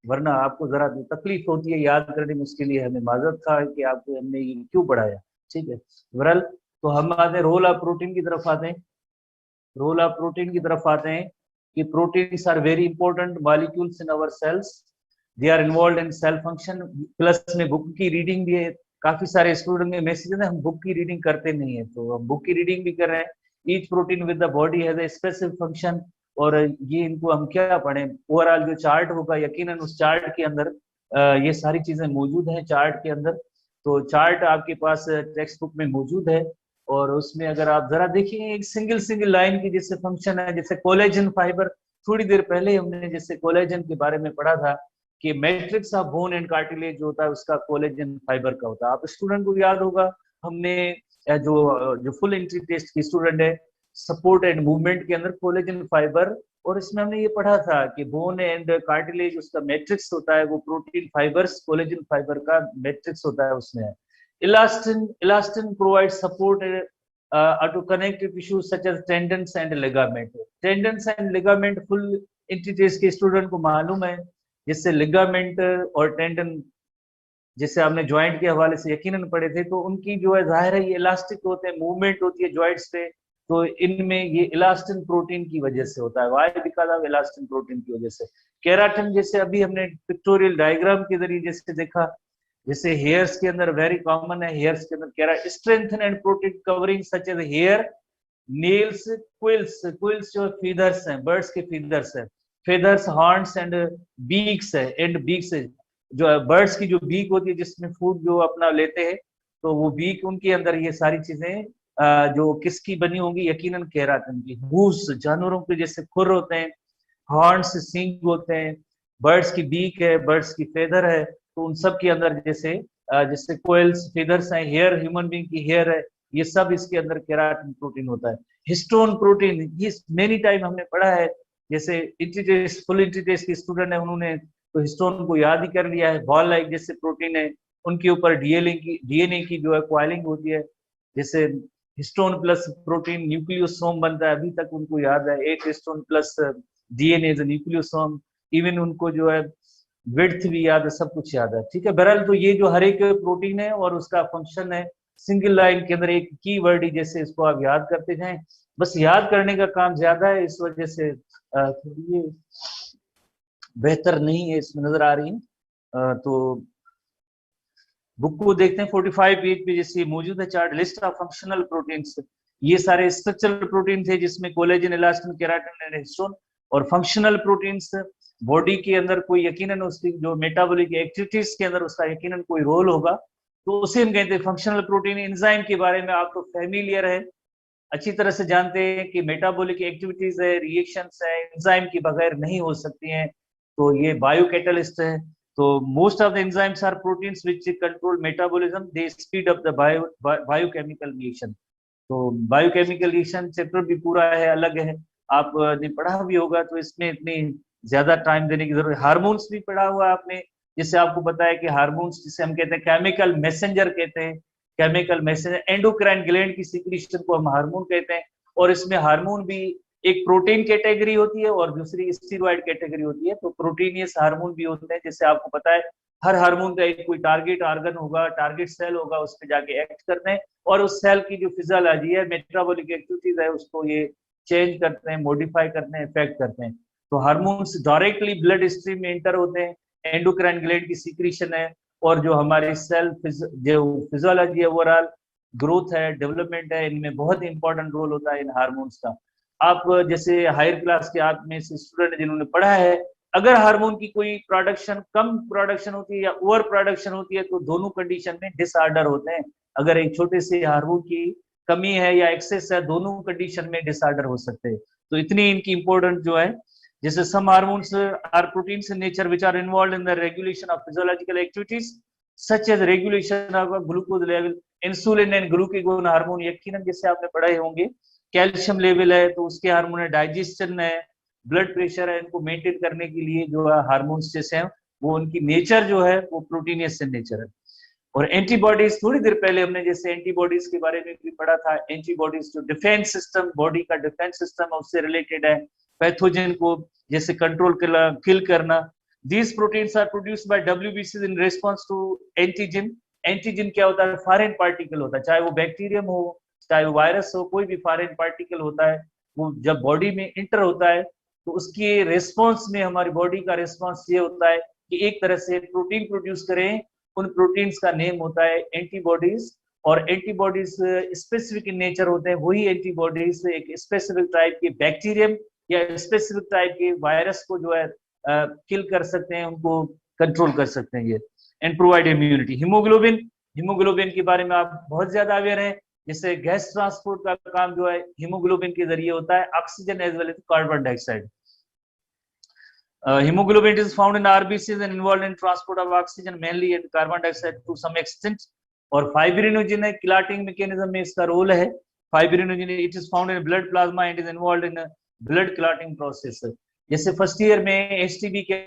वरना आपको जरा तकलीफ होती है याद करने में, उसके लिए हमें माजरत था कि आपको हमने ये क्यों पढ़ाया, ठीक है। ओवरऑल तो हम आते हैं रोल ऑफ प्रोटीन की तरफ आते हैं, रोल ऑफ प्रोटीन की तरफ आते हैं कि proteins are very important molecules in our cells, they are involve in cell function. Plus में बुक की रीडिंग भी है, काफी सारे स्टूडेंट में मैसेज है हम बुक की रीडिंग करते नहीं है, तो हम बुक की रीडिंग भी कर रहे हैं। Each protein with the body has a specific function, और ये इनको हम क्या पढ़ें, ओवरऑल जो चार्ट होगा यकीनन उस चार्ट के अंदर ये सारी चीजें मौजूद हैं चार्ट के अंदर। तो चार्ट आपके पास टेक्स्ट बुक में मौजूद है, और उसमें अगर आप जरा देखिए एक सिंगल सिंगल लाइन की जैसे फंक्शन है, जैसे कोलेजन फाइबर, थोड़ी देर पहले हमने जैसे कोलेजन के बारे में पढ़ा था कि matrix of bone and cartilage जो होता है उसका कोलेजन फाइबर का होता है। आप स्टूडेंट को याद होगा, हमने जो जो फुल एंट्री टेस्ट की स्टूडेंट है, सपोर्ट एंड मूवमेंट के अंदर कोलेजन फाइबर, और इसमें हमने ये पढ़ा था कि बोन एंड कार्टिलेज उसका मैट्रिक्स होता है, वो प्रोटीन फाइबर्स कोलेजन फाइबर का मैट्रिक्स होता है उसमें। elastin provides support to connective tissues such as tendons and ligament. Tendons and ligament full entities के स्टूडेंट को मालूम है, जिससे लिगामेंट और टेंडन जैसे आपने ज्वाइंट के हवाले से यकीनन पढ़े थे, तो उनकी जो है जाहिर है ये इलास्टिक होते हैं, मूवमेंट होती है ज्वाइंट्स पे, तो इनमें ये इलास्टिन प्रोटीन की वजह से होता है, why because of elastin protein की वजह से। केराटिन जैसे अभी हमने पिक्टोरियल डायग्राम के जरिए जैसे देखा, जैसे हेयर्स के अंदर वेरी कॉमन है, हेयर्स के अंदर keratin strengthen and protect covering such as hair, nails, quills, quills जो फीदर्स हैं, बर्ड्स के फीदर्स हैं, फेदर्स, हॉर्न्स एंड बीक्स है, एंड बीक्स जो बर्ड्स की जो बीक होती है जिसमें फूड जो अपना लेते हैं, तो वो बीक उनके अंदर ये सारी चीजें जो किसकी बनी होंगी, यकीनन केराटिन की। हूव्स, जानवरों के जैसे खुर होते हैं, हॉर्न्स, सींग होते हैं, बर्ड्स की बीक है, बर्ड्स की फेदर है, तो उन सब के अंदर जैसे जैसे कोयल्स फेदर्स हैं, हेयर ह्यूमन बीइंग की हेयर है, ये सब इसके अंदर केराटिन प्रोटीन होता है। हिस्टोन प्रोटीन, ये मेनी टाइम हमने पढ़ा है, जैसे इंटीग्रेस फुल इंटीग्रेस के स्टूडेंट है, उन्होंने तो हिस्टोन को याद ही कर लिया है। बॉल लाइक जैसे प्रोटीन है, उनके ऊपर डीएनए की जो है क्वाइलिंग होती है, जैसे हिस्टोन प्लस प्रोटीन न्यूक्लियोसोम बनता है, अभी तक उनको याद है, एक histone plus DNA nucleosome, even उनको जो है विड्थ भी याद है, सब कुछ याद है, ठीक है। बहरहाल तो ये जो हर एक प्रोटीन है और उसका फंक्शन है, सिंगल लाइन के अंदर एक की वर्ड ही, जैसे इसको आप याद करते जाएं, बस याद करने का काम ज्यादा है, इस वजह से थोड़ी ये बेहतर नहीं है इसमें नजर आ रही है। तो बुक को देखते हैं, 45 पेज पे जैसे मौजूद है chart, list of functional proteins. ये सारे स्ट्रक्चरल प्रोटीन थे जिसमें collagen, elastin, keratin and histone. और फंक्शनल प्रोटीन्स, बॉडी के अंदर कोई यकीनन उसकी जो मेटाबॉलिक एक्टिविटीज के अंदर उसका यकीनन कोई रोल होगा, तो उसे हम कहते हैं फंक्शनल प्रोटीन। एंजाइम के बारे में आपको फेमिलियर है, अच्छी तरह से जानते हैं कि मेटाबॉलिक एक्टिविटीज है, रिएक्शंस है, एंजाइम के बगैर नहीं हो सकती हैं, तो ये बायो कैटलिस्ट है। तो most of the enzymes are proteins which control metabolism, they speed up the biochemical reaction. तो बायोकेमिकल रिएक्शन चैप्टर भी पूरा है, अलग है, आपने पढ़ा भी होगा, तो इसमें इतनी ज्यादा टाइम देने की जरूरत। हार्मोन्स भी पढ़ा हुआ आपने, जिससे आपको पता है कि हार्मोन्स जिसे हम कहते हैं केमिकल मैसेंजर कहते हैं, केमिकल मैसेंजर, एंडोक्राइन ग्लैंड की सिक्रीशन को हम हार्मोन कहते हैं। और इसमें हार्मोन भी एक प्रोटीन कैटेगरी होती है और दूसरी स्टीरॉयड कैटेगरी होती है। तो प्रोटीनियस हार्मोन भी होते हैं, जैसे आपको पता है हर हार्मोन का एक कोई टारगेट ऑर्गन होगा, टारगेट सेल होगा, उस पर जाके एक्ट करते हैं, और उस सेल की जो फिजियोलॉजी है, मेटाबॉलिक एक्टिविटीज है, उसको ये चेंज करते हैं, मॉडिफाई करते हैं, इफेक्ट करते हैं। तो हार्मोन्स डायरेक्टली ब्लड स्ट्रीम में एंटर होते हैं, एंडोक्राइन ग्लैंड की सीक्रेशन है, और जो हमारी सेल जो फिजियोलॉजी है, ओवरऑल ग्रोथ है, डेवलपमेंट है, इनमें बहुत इंपॉर्टेंट रोल होता है इन हार्मोन्स का। आप जैसे हायर क्लास के आप में से स्टूडेंट है जिन्होंने पढ़ा है, अगर हार्मोन की कोई प्रोडक्शन कम प्रोडक्शन होती है या ओवर प्रोडक्शन होती है, तो दोनों कंडीशन में डिसऑर्डर होते हैं। अगर एक छोटे से हार्मोन की कमी है या एक्सेस है, दोनों कंडीशन में डिसऑर्डर हो सकते हैं। तो इतनी इनकी इंपॉर्टेंट जो है, जैसे some hormones are proteins in nature which are involved in the regulation of physiological activities such as regulation of glucose level, insulin and glucagon hormone यकीनन जैसे आपने पढ़े होंगे। कैल्शियम लेवल है तो उसके हार्मोन है, डाइजेशन है, ब्लड प्रेशर है, इनको मेंटेन करने के लिए जो हार्मोन्स जैसे हैं, वो उनकी नेचर जो है वो प्रोटीनियस इन नेचर है। और एंटीबॉडीज, थोड़ी देर पहले हमने जैसे एंटीबॉडीज के बारे में भी पढ़ा था, एंटीबॉडीज जो डिफेंस सिस्टम, बॉडी का डिफेंस सिस्टम उससे रिलेटेड है, पैथोजन को जैसे कंट्रोल किल करना। These proteins are produced by WBC in response to antigen. Antigen क्या होता है? फॉरेन पार्टिकल होता है, चाहे वो बैक्टीरियम हो, चाहे वो वायरस हो, कोई भी फॉरेन पार्टिकल होता है, वो जब बॉडी में इंटर होता है तो उसके रिस्पॉन्स में हमारी बॉडी का रिस्पॉन्स ये होता है कि एक तरह से प्रोटीन प्रोड्यूस करें। उन प्रोटीन्स का नेम होता है एंटीबॉडीज। और एंटीबॉडीज स्पेसिफिक इन नेचर होते हैं, वही एंटीबॉडीज एक स्पेसिफिक टाइप के बैक्टीरियम या स्पेसिफिक टाइप के वायरस को जो है किल कर सकते हैं, उनको कंट्रोल कर सकते हैं ये, and provide immunity. Haemoglobin, haemoglobin के बारे में आप बहुत ज्यादा अवेयर हैं, जिससे गैस ट्रांसपोर्ट का काम जो है हीमोग्लोबिन के जरिए होता है, oxygen as well as carbon dioxide. Hemoglobin is found in RBCs and involved in transport of oxygen mainly and carbon dioxide to some extent. और फाइब्रिनोजिन है, क्लाटिंग मैकेनिज्म में इसका रोल है। Fibrinogen it is found in blood plasma and is involved in blood clotting process. जैसे first year में एचटीबी के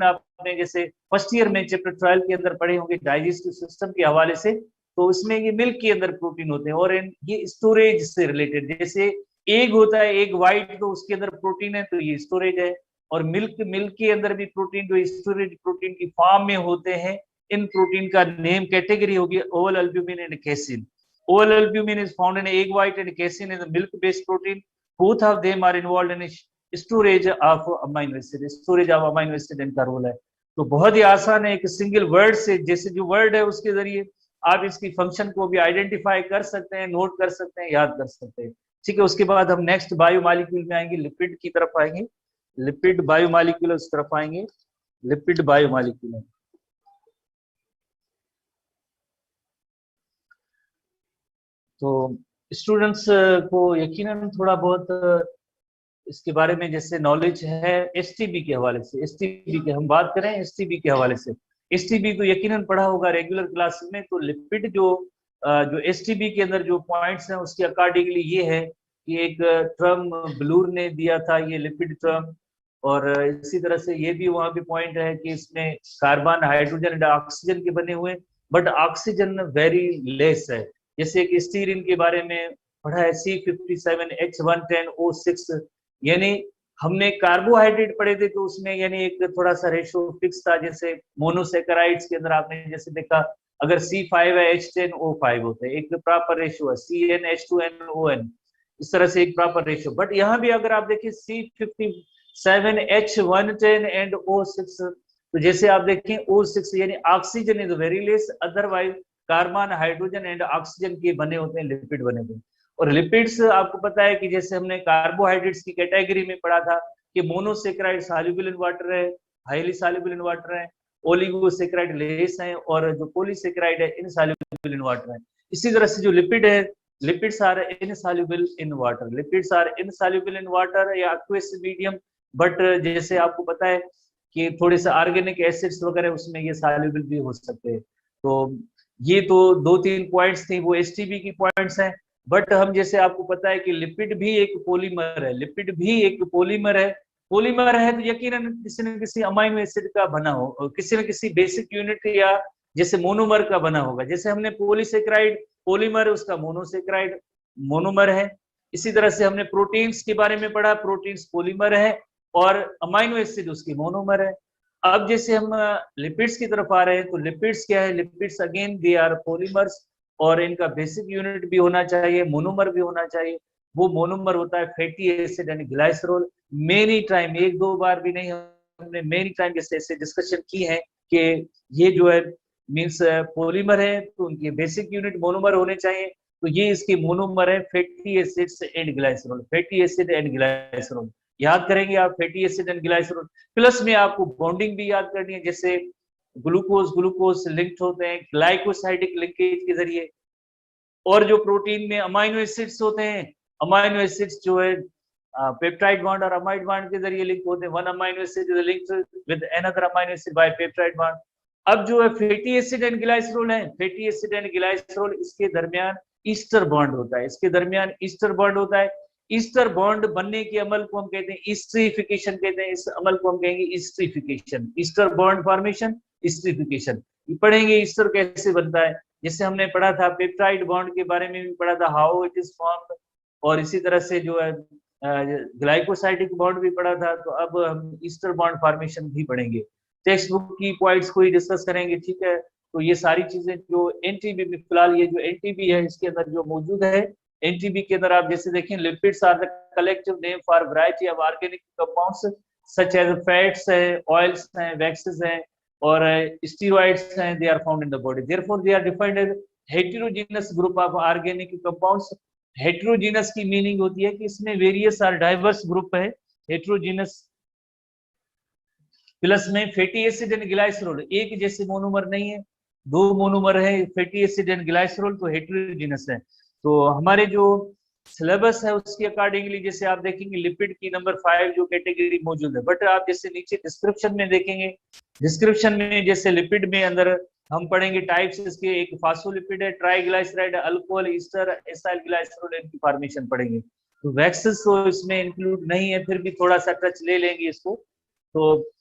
आपने जैसे फर्स्ट ईयर में चैप्टर 12 के अंदर पढ़े होंगे डाइजेस्टिव सिस्टम के हवाले से, तो उसमें ये मिल्क के अंदर प्रोटीन होते हैं और ये स्टोरेज से रिलेटेड, जैसे एग होता है, एग व्हाइट, तो उसके अंदर प्रोटीन है, तो ये स्टोरेज है। और मिल्क, मिल्क के अंदर भी प्रोटीन जो स्टोरेज प्रोटीन की फॉर्म में होते हैं, इन प्रोटीन का नेम कैटेगरी होगी ovalbumin and casein. Ovalbumin is found in egg white and casein is milk based protein. Both of them are involved in storage of amino acid, storage of amino acid इनका role है। तो बहुत ही आसान है, एक single word से, जैसे जो वर्ड है उसके जरिए आप इसकी फंक्शन को भी आइडेंटिफाई कर सकते हैं, नोट कर सकते हैं, याद कर सकते हैं, ठीक है। उसके बाद हम नेक्स्ट बायोमॉलिक्यूल में आएंगे, लिपिड की तरफ आएंगे, लिपिड बायोमॉलिक्यूल उस तरफ आएंगे। लिपिड बायोमॉलिक्यूल है। तो स्टूडेंट्स को यकीनन थोड़ा बहुत इसके बारे में जैसे नॉलेज है एसटीबी के हवाले से। एसटीबी के हम बात करें एसटीबी के हवाले से, एसटीबी तो यकीनन पढ़ा होगा रेगुलर क्लासेस में। तो लिपिड जो एसटीबी के अंदर जो पॉइंट्स हैं उसके अकॉर्डिंगली ये है कि एक टर्म ब्लूर ने दिया था ये लिपिड टर्म, और इसी तरह से ये भी वहां भी पॉइंट है कि इसमें कार्बन हाइड्रोजन एंड ऑक्सीजन के बने हुए, बट ऑक्सीजन वेरी लेस है। जैसे कि स्टीरिन के बारे में पढ़ा है C57H110O6, यानी हमने कार्बोहाइड्रेट पढ़े थे तो उसमें यानी एक थोड़ा सा रेशो फिक्स था। जैसे मोनोसेकेराइड्स के अंदर आपने जैसे देखा अगर C5 है H10O5 होते हैं, एक प्रॉपर रेशो है CnH2nOn, इस तरह से एक प्रॉपर रेशो। बट यहाँ भी अगर आप देखिए C57H110 एंड O6, तो जैसे आप देखें O6 यानी oxygen is very less, otherwise carbon hydrogen and oxygen के बने होते हैं, लिपिड बने होते हैं। और लिपिड्स आपको पता है कि जैसे हमने कार्बोहाइड्रेट्स की कैटेगरी में पढ़ा था कि मोनोसेकेराइड सॉल्युबल इन वाटर है, हाईली सॉल्युबल इन वाटर है, ओलिगोसेकेराइड लेस है, और जो पॉलीसेकेराइड है इनसॉल्युबल इन वाटर है। इसी तरह से जो लिपिड है, lipids are insoluble in water, lipids are insoluble in water or aqueous medium, but जैसे आपको पता है कि थोड़े से ऑर्गेनिक एसिड्स वगैरह उसमें ये सॉल्युबल भी हो सकते हैं। तो ये तो दो तीन पॉइंट्स थे, वो एसटीबी की पॉइंट्स हैं। बट हम जैसे आपको पता है कि लिपिड भी एक पॉलीमर है, लिपिड भी एक पॉलीमर है। पॉलीमर है तो यकीनन किसी न किसी अमाइनो एसिड का बना हो, किसी न किसी बेसिक यूनिट या जैसे मोनोमर का बना होगा। जैसे हमने पॉलीसेकेराइड पॉलीमर है, उसका मोनोसेकेराइड मोनोमर है। इसी तरह से हमने प्रोटीन्स के बारे में पढ़ा, प्रोटीन्स पॉलीमर है और अमाइनो एसिड उसकी मोनोमर है। अब जैसे हम लिपिड्स की तरफ आ रहे हैं, तो लिपिड्स क्या है, lipids again they are polymers, और इनका बेसिक यूनिट भी होना चाहिए, मोनोमर भी होना चाहिए। वो मोनोमर होता है फैटी एसिड यानी ग्लाइसरॉल। मेनी टाइम, एक दो बार भी नहीं, हमने मेनी टाइम जैसे ऐसे डिस्कशन की है कि ये जो है मीन्स पॉलीमर है तो उनके बेसिक यूनिट मोनोमर होने चाहिए। तो ये इसकी मोनोमर है fatty acids and glycerol, fatty acid and glycerol. याद करेंगे आप fatty acid and glycerol, plus में आपको बॉन्डिंग भी याद करनी है। जैसे ग्लूकोज ग्लूकोज लिंक्ड होते हैं ग्लाइकोसाइडिक लिंकेज के जरिए, और जो प्रोटीन में अमाइनो एसिड्स होते हैं, अमाइनो एसिड्स जो है पेप्टाइड बॉन्ड और अमाइड बॉन्ड के जरिए लिंक होते हैं। One amino acid is linked with another amino acid by peptide bond. अब जो है फैटी एसिड एंड ग्लाइसरॉल है, फैटी एसिड एंड ग्लाइसरॉल इसके दरमियान ईस्टर बॉन्ड होता है, इसके दरमियान ईस्टर बॉन्ड होता है। ईस्टर बॉन्ड बनने के अमल को हम कहते हैं ईस्ट्रीफिकेशन कहते हैं, इस अमल को हम कहेंगे ईस्ट्रीफिकेशन, ईस्टर बॉन्ड फॉर्मेशन, ईस्ट्रीफिकेशन। पढ़ेंगे ईस्टर कैसे बनता है, जैसे हमने पढ़ा था पेप्टाइड बॉन्ड के बारे में भी पढ़ा था हाउ इट इज फॉर्म्ड, और इसी तरह से जो है ग्लाइकोसाइडिक बॉन्ड भी पढ़ा था। तो अब हम ईस्टर बॉन्ड फॉर्मेशन भी पढ़ेंगे, टेक्स्ट बुक की पॉइंट्स को ही डिस्कस करेंगे, ठीक है। तो ये सारी चीजें जो एनटीबी में फिलहाल ये जो एनटीबी है इसके अंदर जो मौजूद है, एनटीबी के अंदर आप जैसे देखें lipids are the collective name for variety of organic compounds such as fats है, ऑयल्स हैं, वैक्सेस हैं और स्टीरॉइड्स हैं, they are found in the body, therefore they are defined as heterogeneous group of organic compounds. Heterogeneous की meaning होती है कि इसमें वेरियस और डाइवर्स ग्रुप है, हेटेरोजेनस। प्लस में फैटी एसिड एंड ग्लाइसरॉल एक जैसे मोनोमर नहीं है, दो मोनोमर है फैटी एसिड एंड ग्लाइसरॉल, तो हेटेरोजेनस है। तो हमारे जो सिलेबस है उसके अकॉर्डिंगली जैसे आप देखेंगे लिपिड की नंबर 5 जो कैटेगरी मौजूद है, बट आप जैसे नीचे डिस्क्रिप्शन में देखेंगे, डिस्क्रिप्शन में जैसे लिपिड में अंदर हम पढ़ेंगे टाइप्स इसके, एक फास्फोलिपिड है, triglyceride, alcohol, Easter, acyl glycerol, इनकी फॉर्मेशन पढ़ेंगे। तो वैक्सेस तो इसमें इंक्लूड नहीं है, फिर भी थोड़ा सा टच ले लेंगे इसको। तो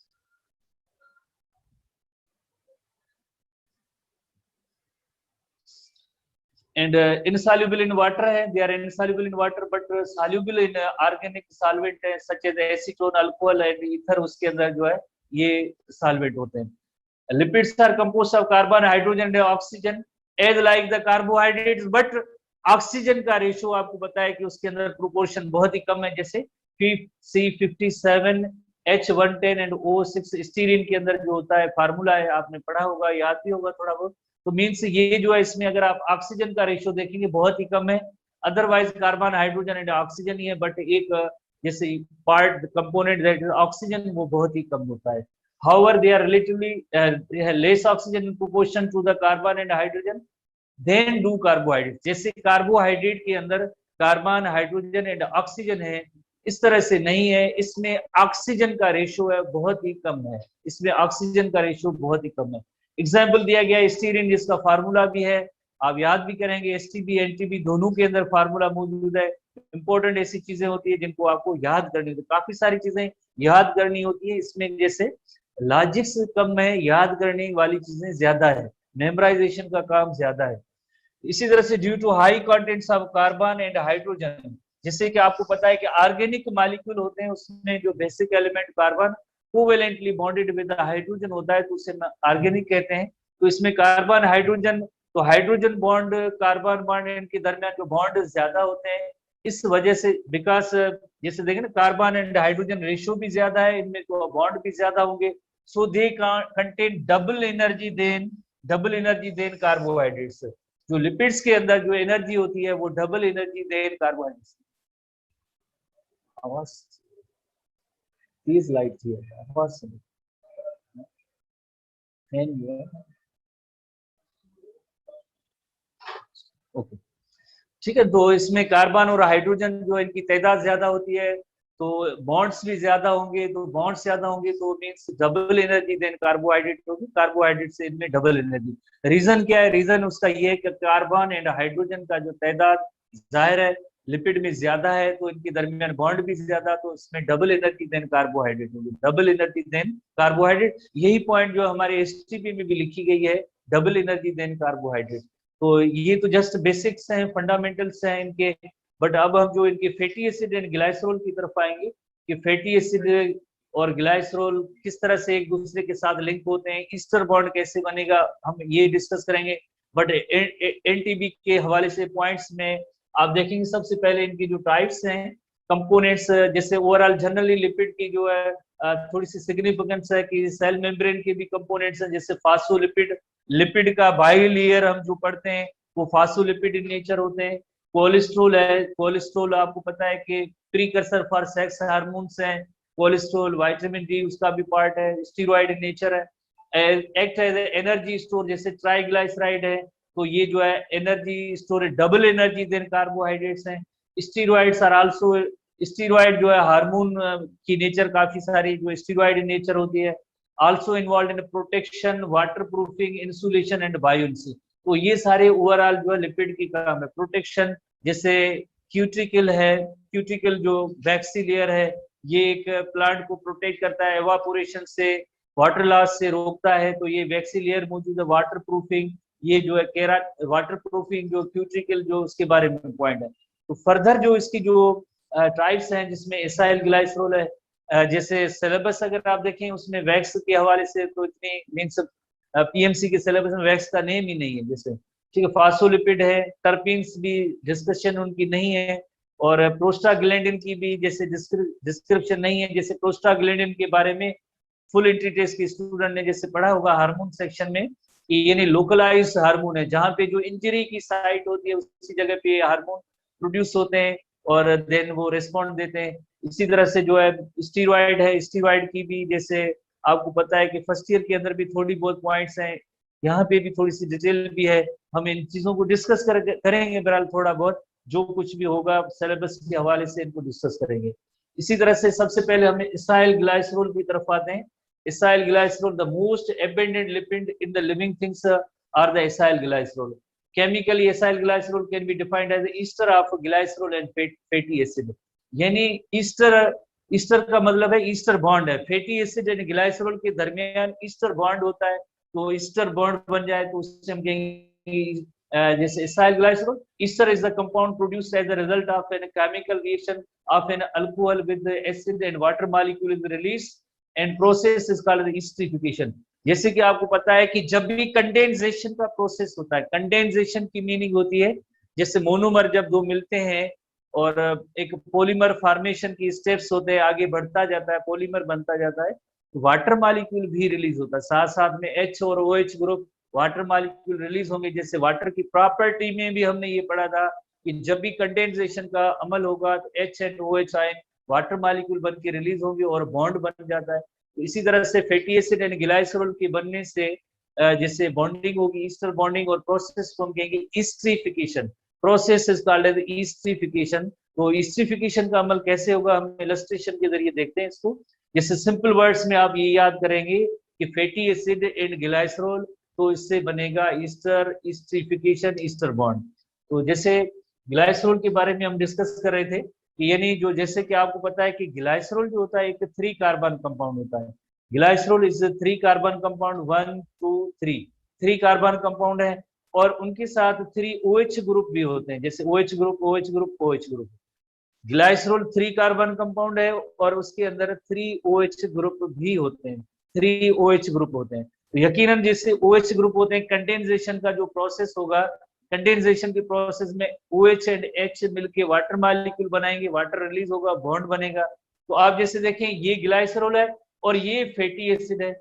and insoluble in water है, they are insoluble in water but soluble in organic solvent है such as acetone, alcohol and ether, उसके अंदर जो है ये solvent होते हैं। lipids are composed of carbon, hydrogen and oxygen as like the carbohydrates, but oxygen का ratio आपको पता है कि उसके अंदर प्रोपोर्शन बहुत ही कम है। जैसे C57H110 एंड O6 स्टीरिन के अंदर जो होता है फार्मूला है, आपने पढ़ा होगा, याद भी होगा थोड़ा बहुत। तो मीन्स ये जो है इसमें अगर आप ऑक्सीजन का रेशो देखेंगे बहुत ही कम है, otherwise carbon hydrogen and oxygen ही है, बट एक जैसे part component that is oxygen वो बहुत ही कम होता है। however they are relatively they have less oxygen in proportion to the carbon and hydrogen then do carbohydrates. जैसे कार्बोहाइड्रेट के अंदर कार्बन हाइड्रोजन एंड ऑक्सीजन है, इस तरह से नहीं है, इसमें ऑक्सीजन का रेशो है बहुत ही कम है, इसमें ऑक्सीजन का रेशो बहुत ही कम है। एग्जाम्पल दिया गया स्टीरिन जिसका फार्मूला भी है, आप याद भी करेंगे, एसटीबी एनटीबी दोनों के अंदर फार्मूला मौजूद है। इंपॉर्टेंट ऐसी चीजें होती है जिनको आपको याद करनी होती है, काफी सारी चीजें याद करनी होती है इसमें, जैसे लॉजिक्स कम है, याद करने वाली चीजें ज्यादा है, मेमोराइजेशन का काम ज्यादा है। इसी तरह से due to high contents of carbon and hydrogen, जिससे कि आपको पता है कि ऑर्गेनिक मॉलिक्यूल होते हैं उसमें जो basic element carbon covalently bonded with hydrogen होता है तो उसे ऑर्गेनिक कहते हैं। तो इसमें कार्बन हाइड्रोजन, तो हाइड्रोजन बॉन्ड कार्बन बॉन्ड इनके दरमियान जो बॉन्ड ज्यादा होते हैं, इस वजह से बिकॉज जैसे देखें ना कार्बन एंड हाइड्रोजन रेशियो भी ज्यादा है इनमें, तो बॉन्ड भी ज्यादा होंगे, so they contain double energy than carbohydrates. जो लिपिड्स के अंदर जो एनर्जी होती है वो डबल एनर्जी देन कार्बोहाइड्रेट्स। आवाज प्लीज लाइट थी, आवाज सुनो ओके ठीक है। तो इसमें कार्बन और हाइड्रोजन जो इनकी तादाद ज्यादा होती है तो बॉन्ड्स भी ज्यादा होंगे, तो बॉन्ड्स ज्यादा होंगे तो means double energy than carbohydrate होगी, कार्बोहाइड्रेट से इनमें डबल एनर्जी। रीजन क्या है? रीजन उसका ये है कि कार्बन एंड हाइड्रोजन का जो तादाद जाहिर है लिपिड में ज्यादा है तो इनके दरमियान बॉन्ड भी ज्यादा, तो इसमें डबल एनर्जी देन कार्बोहाइड्रेट होगी, डबल एनर्जी देन कार्बोहाइड्रेट। यही पॉइंट जो हमारे एसटीपी में भी लिखी गई है, डबल एनर्जी देन कार्बोहाइड्रेट। तो ये तो जस्ट बेसिक्स हैं, फंडामेंटल्स हैं इनके। बट अब हम जो इनके फैटी एसिड एंड ग्लाइसरॉल की तरफ आएंगे कि फैटी एसिड और ग्लाइसरॉल किस तरह से एक दूसरे के साथ लिंक होते हैं, ईस्टर बॉन्ड कैसे बनेगा, हम ये डिस्कस करेंगे। बट एनटीबी के हवाले से पॉइंट्स में आप देखेंगे सबसे पहले इनकी जो टाइप्स हैं कंपोनेंट्स, जैसे ओवरऑल जनरली लिपिड की जो है थोड़ी सी सिग्निफिकेंस है कि सेल मेम्ब्रेन के भी कंपोनेंट्स हैं, जैसे फास्फोलिपिड, लिपिड का बाइलेयर हम जो पढ़ते हैं वो फास्फोलिपिड इन नेचर होते हैं। कोलेस्ट्रॉल है, कोलेस्ट्रॉल आपको पता है कि प्रीकर्सर फॉर सेक्स हार्मोन्स हैं, कोलेस्ट्रॉल विटामिन डी उसका भी पार्ट है, स्टीरॉइड इन नेचर है, एक्ट एज एनर्जी स्टोर, जैसे ट्राइग्लाइसराइड है तो ये जो है energy storage, double energy than carbohydrates हैं। स्टीरॉइड्स आर आल्सो, स्टीरॉइड जो है हार्मोन की नेचर काफी सारी जो स्टीरॉइड इन नेचर होती है, also involve in protection, water proofing, insulation and buoyancy. तो ये सारे ओवरऑल जो है लिपिड की काम है। प्रोटेक्शन जैसे क्यूटिकल है, क्यूटिकल जो वैक्सी लेयर है ये एक प्लांट को प्रोटेक्ट करता है, एवापोरेशन से, वाटर लॉस से रोकता है, तो ये वैक्सी लेयर मौजूद है। वाटर प्रूफिंग, ये जो है केरा वाटर प्रूफिंग जो क्यूटिकल जो उसके बारे में पॉइंट है। तो फर्दर जो इसकी जो टाइप्स हैं जिसमें एसाइल ग्लाइसरॉल है, जैसे सिलेबस अगर आप देखें उसमें वैक्स के हवाले से तो इतनी मीन्स पीएमसी के सिलेबस में वैक्स का नेम ही नहीं है जैसे, ठीक है। फास्फोलिपिड है, टर्पीन्स भी डिस्कशन उनकी नहीं है, और प्रोस्टाग्लैंडिन की भी जैसे डिस्क्रिप्शन नहीं है, जैसे प्रोस्टाग्लैंडिन के बारे में फुल इंट्रीटेस की स्टूडेंट ने जैसे पढ़ा होगा हार्मोन सेक्शन में, यानी लोकलाइज्ड हार्मोन है, जहां पे जो इंजरी की साइट होती है उसी जगह पे हार्मोन प्रोड्यूस होते हैं और देन वो रिस्पॉन्ड देते हैं। इसी तरह से जो है स्टीरॉइड है, स्टीरॉइड की भी जैसे आपको पता है कि फर्स्ट ईयर के अंदर भी थोड़ी बहुत पॉइंट्स हैं, यहाँ पे भी थोड़ी सी डिटेल भी है, हम इन चीजों को डिस्कस करेंगे बहरहाल, थोड़ा बहुत जो कुछ भी होगा सिलेबस के हवाले से इनको डिस्कस करेंगे। इसी तरह से सबसे पहले हमें एसाइल ग्लाइसरॉल की तरफ आते हैं। Acyl glycerol, the most abundant lipid in the living things are the acyl glycerol. Chemically, acyl glycerol can be defined as the ester of glycerol and fatty acid. यानी ईस्टर का मतलब है ester bond है, fatty acid and glycerol के दरमियान ester bond होता है, तो ईस्टर बॉन्ड बन जाए तो उससे हम कहेंगे जैसे acyl glycerol. Ester is the compound produced as the result of an chemical reaction of an alcohol with acid and water molecule is release and process is called esterification. जैसे कि आपको पता है कि जब भी कंडेंसेशन का प्रोसेस होता है, कंडेंसेशन की मीनिंग होती है जैसे मोनोमर जब दो मिलते हैं और एक पॉलीमर फॉर्मेशन की स्टेप्स होते हैं, आगे बढ़ता जाता है, पॉलीमर बनता जाता है, तो वाटर मॉलिक्यूल भी रिलीज होता है, साथ साथ में H और OH group water molecule release होंगे। जैसे वाटर की प्रॉपर्टी में भी हमने ये पढ़ा था कि जब भी कंडेंसेशन का अमल होगा तो H and OH ion water molecule बन के रिलीज होंगे और बॉन्ड बन जाता है। तो इसी तरह से फैटी एसिड एंड ग्लाइसरॉल के बनने से जैसे बॉन्डिंग होगी, ईस्टर बॉन्डिंग, और प्रोसेस को हम कहेंगे esterification. Process is called as esterification. तो ईस्ट्रिफिकेशन का अमल कैसे होगा, हम इलस्ट्रेशन के जरिए देखते हैं इसको। जैसे सिंपल वर्ड्स में आप ये याद करेंगे कि फैटी एसिड एंड ग्लाइसरॉल, तो इससे बनेगा ईस्टर, ईस्ट्रिफिकेशन, ईस्टर बॉन्ड। तो जैसे ग्लाइसरॉल के बारे में हम डिस्कस कर रहे थे कि यानी जो, जैसे कि आपको पता है कि ग्लाइसरॉल जो होता है एक 3 कार्बन कंपाउंड होता है। Glycerol is 3 carbon compound, 1 2 3 carbon compound है, और उनके साथ 3 OH ग्रुप भी होते हैं, जैसे OH group, OH group, OH group. Glycerol 3 carbon compound है और उसके अंदर 3 OH ग्रुप भी होते हैं, 3 OH ग्रुप होते हैं। तो यकीनन जैसे OH ग्रुप होते हैं, कंडेंसेशन का जो प्रोसेस होगा, कंडेंसेशन के प्रोसेस में OH एंड H मिलके वाटर मॉलिक्यूल बनाएंगे, वाटर रिलीज होगा, बॉन्ड बनेगा। तो आप जैसे देखें ये ग्लाइसरॉल है और ये फैटी एसिड है।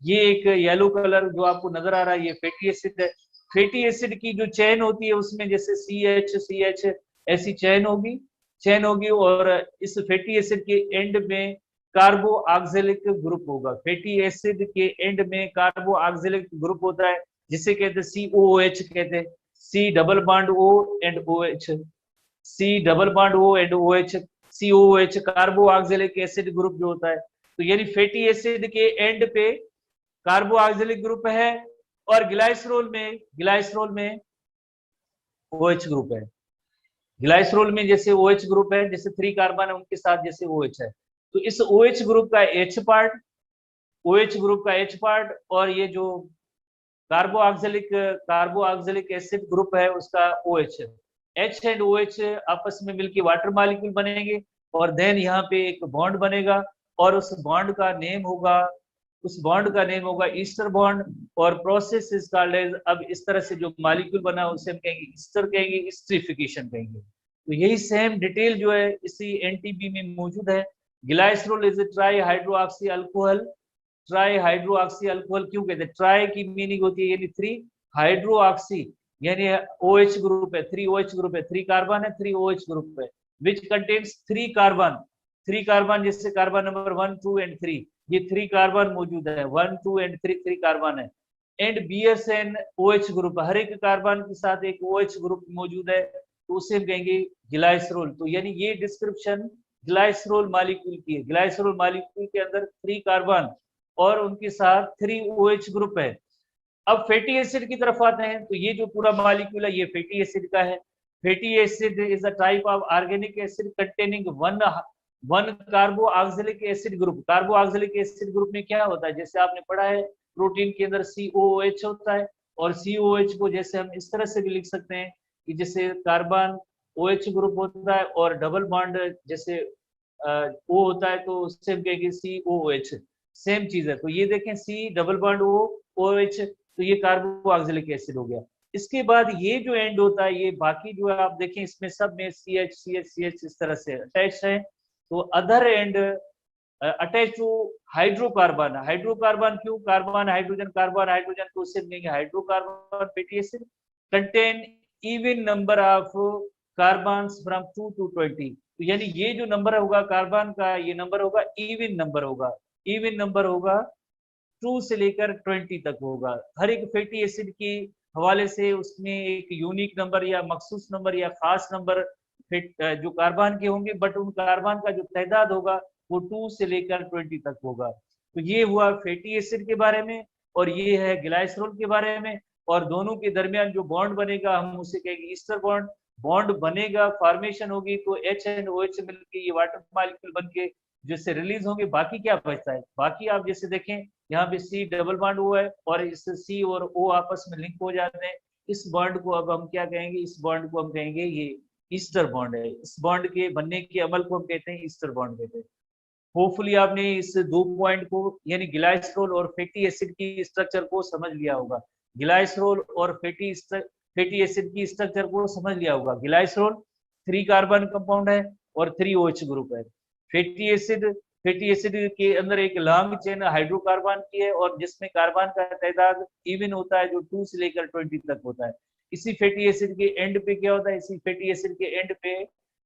ये एक येलो कलर जो आपको नजर आ रहा है, ये फैटी एसिड है। फैटी एसिड की जो चेन होती है उसमें जैसे CH ऐसी चेन होगी और इस फैटी एसिड के एंड में कार्बो ऑक्सैलिक ग्रुप होगा। फैटी एसिड के एंड में कार्बो ऑक्सैलिक ग्रुप होता है जिसे कहते हैं COOH कहते हैं, C double bond O and OH, C double bond O and OH, COOH कार्बो oxalic acid group जो होता है। तो यानी फैटी एसिड के एंड पे कार्बो ऑक्सैलिक ग्रुप है और ग्लाइसरॉल में OH ग्रुप है। ग्लाइसरॉल में जैसे OH ग्रुप है, जैसे 3 कार्बन है उनके साथ जैसे OH है, तो इस OH ग्रुप का H पार्ट, OH ग्रुप का H पार्ट, और ये जो कार्बो ऑक्सैलिक एसिड ग्रुप है उसका OH है। H एंड OH आपस में मिलकर वाटर मॉलिक्यूल बनेंगे और देन यहाँ पे एक बॉन्ड बनेगा और उस बॉन्ड का नेम होगा ईस्टर बॉन्ड। और प्रोसेस इज कॉल्ड एज, अब इस तरह से जो मॉलिक्यूल बना उसे हम कहेंगे ईस्टर, कहेंगे ईस्ट्रिफिकेशन कहेंगे। तो यही सेम डिटेल जो है इसी NTB में मौजूद है। Glycerol is try hydroxy alcohol. Try hydroxy alcohol क्यों कहते हैं? ट्राई की मीनिंग होती है यानी 3, हाइड्रोक्सी यानी OH ग्रुप है, 3 OH ग्रुप है, 3 कार्बन है, 3 OH ग्रुप है, विच कंटेन्स 3 कार्बन, जैसे कार्बन नंबर 1 2 एंड 3, ये 3 कार्बन मौजूद है, 1 2 एंड 3 कार्बन है। एंड BSN OH ग्रुप, हर एक कार्बन के साथ एक OH ग्रुप मौजूद है, तो उसे हम कहेंगे ग्लाइसरॉल। तो यानी ये डिस्क्रिप्शन ग्लाइसरॉल मॉलिक्यूल की है। ग्लाइसरॉल मॉलिक्यूल के अंदर 3 कार्बन और उनके साथ 3 OH ग्रुप है। अब फैटी एसिड की तरफ आते हैं, तो ये जो पूरा मॉलिक्यूल है ये फैटी एसिड का है। Fatty acid is a type of organic acid containing one कार्बो oxalic acid group. कार्बो oxalic acid group में क्या होता है, जैसे आपने पढ़ा है प्रोटीन के अंदर COOH होता है, और COOH को जैसे हम इस तरह से भी लिख सकते हैं कि जैसे कार्बन OH ग्रुप होता है और डबल बॉन्ड जैसे O होता है, तो उससे हम कहेंगे COOH, सेम चीज है। तो ये देखें C डबल बॉन्ड OH, तो ये कार्बो ऑक्सैलिक एसिड हो गया। इसके बाद ये जो एंड होता है, ये बाकी जो है आप देखें इसमें सब में CH इस तरह से अटैच है। तो other end attach to hydrocarbon. Hydrocarbon क्यों? कार्बन हाइड्रोजन तो उससे मिलेंगे hydrocarbon fatty acid contain even number of carbon from 2 to 20। तो यानी ये जो नंबर होगा कार्बन का, ये नंबर होगा इवन नंबर होगा 2 से लेकर 20 तक होगा। हर एक फैटी एसिड की हवाले से उसमें एक यूनिक नंबर या मखसूस नंबर या खास नंबर जो कार्बन के होंगे, बट उन कार्बन का जो तादाद होगा वो 2 से लेकर 20 तक होगा। तो ये हुआ फैटी एसिड के बारे में, और ये है ग्लाइसरॉल के बारे में। और दोनों के दरमियान जो बॉन्ड बनेगा हम उसे कहेंगे ईस्टर बॉन्ड। बॉन्ड बनेगा, फॉर्मेशन होगी, तो H एंड OH मिलकर ये वाटर मॉलिक्यूल बन के जिससे रिलीज होंगे। बाकी क्या बचता है? बाकी आप जैसे देखें यहाँ पे C डबल बॉन्ड O है और इस C और O आपस में लिंक हो जाते हैं। इस बॉन्ड को अब हम क्या कहेंगे? इस बॉन्ड को हम कहेंगे ये ईस्टर बॉन्ड है। इस बॉन्ड के बनने के अमल को हम कहते हैं ईस्टर बॉन्ड कहते हैं। होपफुली आपने इस 2 पॉइंट को यानी ग्लाइसरॉल और फैटी एसिड की स्ट्रक्चर को समझ लिया होगा। ग्लाइसरॉल और फैटी एसिड की स्ट्रक्चर को समझ लिया होगा। ग्लाइसरॉल 3 कार्बन कंपाउंड है और 3 OH ग्रुप है। फैटी एसिड के अंदर एक लॉन्ग चेन हाइड्रोकार्बन की है और जिसमें कार्बन का तादाद इवन होता है, जो 2 से लेकर 20 तक होता है। इसी फैटी एसिड के एंड पे क्या होता है? इसी फैटी एसिड के एंड पे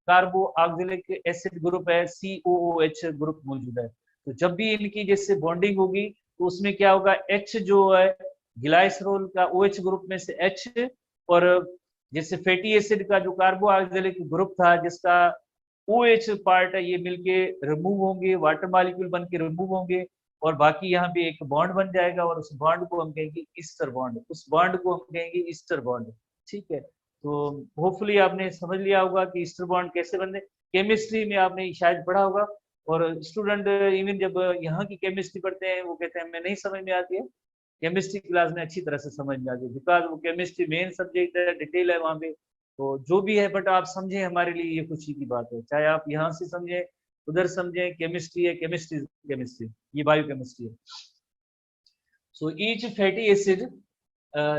कार्बो ऑक्सैलिक एसिड ग्रुप है, COOH ग्रुप मौजूद है। तो जब भी इनकी जैसे बॉन्डिंग होगी तो उसमें क्या होगा, H जो है ग्लाइसरोल का OH ग्रुप में से H, और जैसे फैटी एसिड का जो कार्बोक्सिलिक ग्रुप था जिसका OH पार्ट है, ये मिलके रिमूव होंगे, वाटर मॉलिक्यूल बन के रिमूव होंगे, और बाकी यहाँ पे एक बॉन्ड बन जाएगा, और उस बॉन्ड को हम कहेंगे ईस्टर बॉन्ड, उस बॉन्ड को हम कहेंगे ईस्टर बॉन्ड। ठीक है, तो होपफुली आपने समझ लिया होगा कि ईस्टर बॉन्ड कैसे बनते। केमिस्ट्री में आपने शायद पढ़ा होगा, और स्टूडेंट इवन जब यहाँ की केमिस्ट्री पढ़ते हैं वो कहते हैं हमें नहीं समझ में आती है, केमिस्ट्री क्लास में अच्छी तरह से समझ में आती है, बिकॉज वो केमिस्ट्री मेन सब्जेक्ट है, डिटेल है वहाँ पे, तो जो भी है, बट आप समझें हमारे लिए ये खुशी की बात है, चाहे आप यहाँ से समझें उधर समझें, केमिस्ट्री है, केमिस्ट्री केमिस्ट्री, ये बायोकेमिस्ट्री है। सो ईच फैटी एसिड,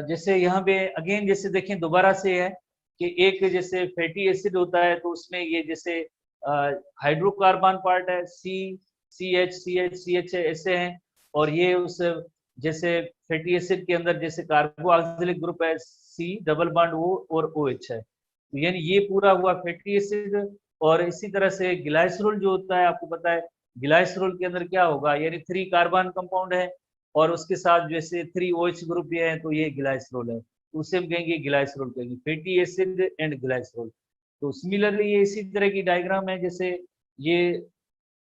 जैसे यहाँ पे अगेन जैसे देखें दोबारा से है कि एक जैसे फैटी एसिड होता है तो उसमें ये जैसे हाइड्रोकार्बन पार्ट है, CH ऐसे हैं, और ये उस जैसे फैटी एसिड के अंदर जैसे कार्बोक्सिलिक ग्रुप है C डबल बॉन्ड O और OH है, तो यानी ये पूरा हुआ फैटी एसिड। और इसी तरह से ग्लाइसरोल जो होता है, आपको पता है ग्लाइसरोल के अंदर क्या होगा, यानी 3 कार्बन कंपाउंड है, और उसके साथ जैसे 3 OH ग्रुप भी है, तो ये ग्लाइसरोल है, तो उसे हम कहेंगे ग्लाइसरोल कहेंगे, फैटी एसिड एंड ग्लाइसरोल। तो सिमिलरली ये इसी तरह की डायग्राम है, जैसे ये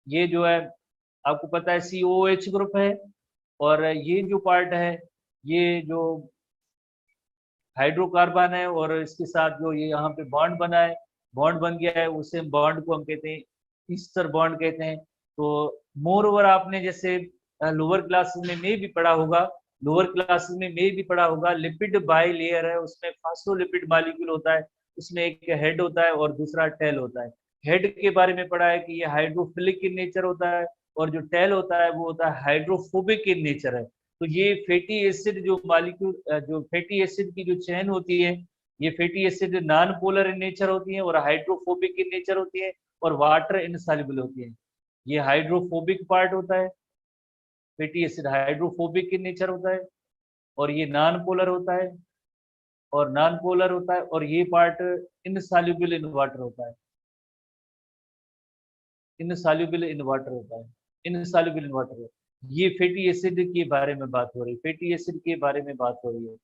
ये जो है आपको पता है COOH ग्रुप है, और ये जो पार्ट है ये जो हाइड्रोकार्बन है, और इसके साथ जो ये यहाँ पे बॉन्ड बना है, बॉन्ड बन गया है, उसे बॉन्ड को हम कहते हैं ईस्टर बॉन्ड कहते हैं। तो मोर ओवर आपने जैसे लोअर क्लासेस में भी पढ़ा होगा, लोअर क्लासेस में भी पढ़ा होगा, लिपिड बाई लेयर है, उसमें फास्फोलिपिड मॉलिक्यूल होता है, उसमें एक हेड होता है और दूसरा टेल होता है। हेड के बारे में पढ़ा है कि ये हाइड्रोफिलिक इन नेचर होता है, और जो टेल होता है वो होता है हाइड्रोफोबिक इन नेचर है। तो ये फैटी एसिड जो मॉलिक्यूल, जो फैटी एसिड की जो चेन होती है, ये फैटी एसिड नॉन पोलर इन नेचर होती है, और हाइड्रोफोबिक इन नेचर होती है, और वाटर इनसॉल्युबल होती है। ये हाइड्रोफोबिक पार्ट होता है, fatty acid hydrophobic in nature होता है, और ये नॉन पोलर होता है, और नॉन पोलर होता है, और ये पार्ट इनसॉल्युबल इन वाटर होता है, इनसॉल्युबल इन वाटर होता है, इनसॉल्युबल इन वाटर। ये फैटी एसिड के बारे में बात हो रही है, फैटी एसिड के बारे में बात हो रही है।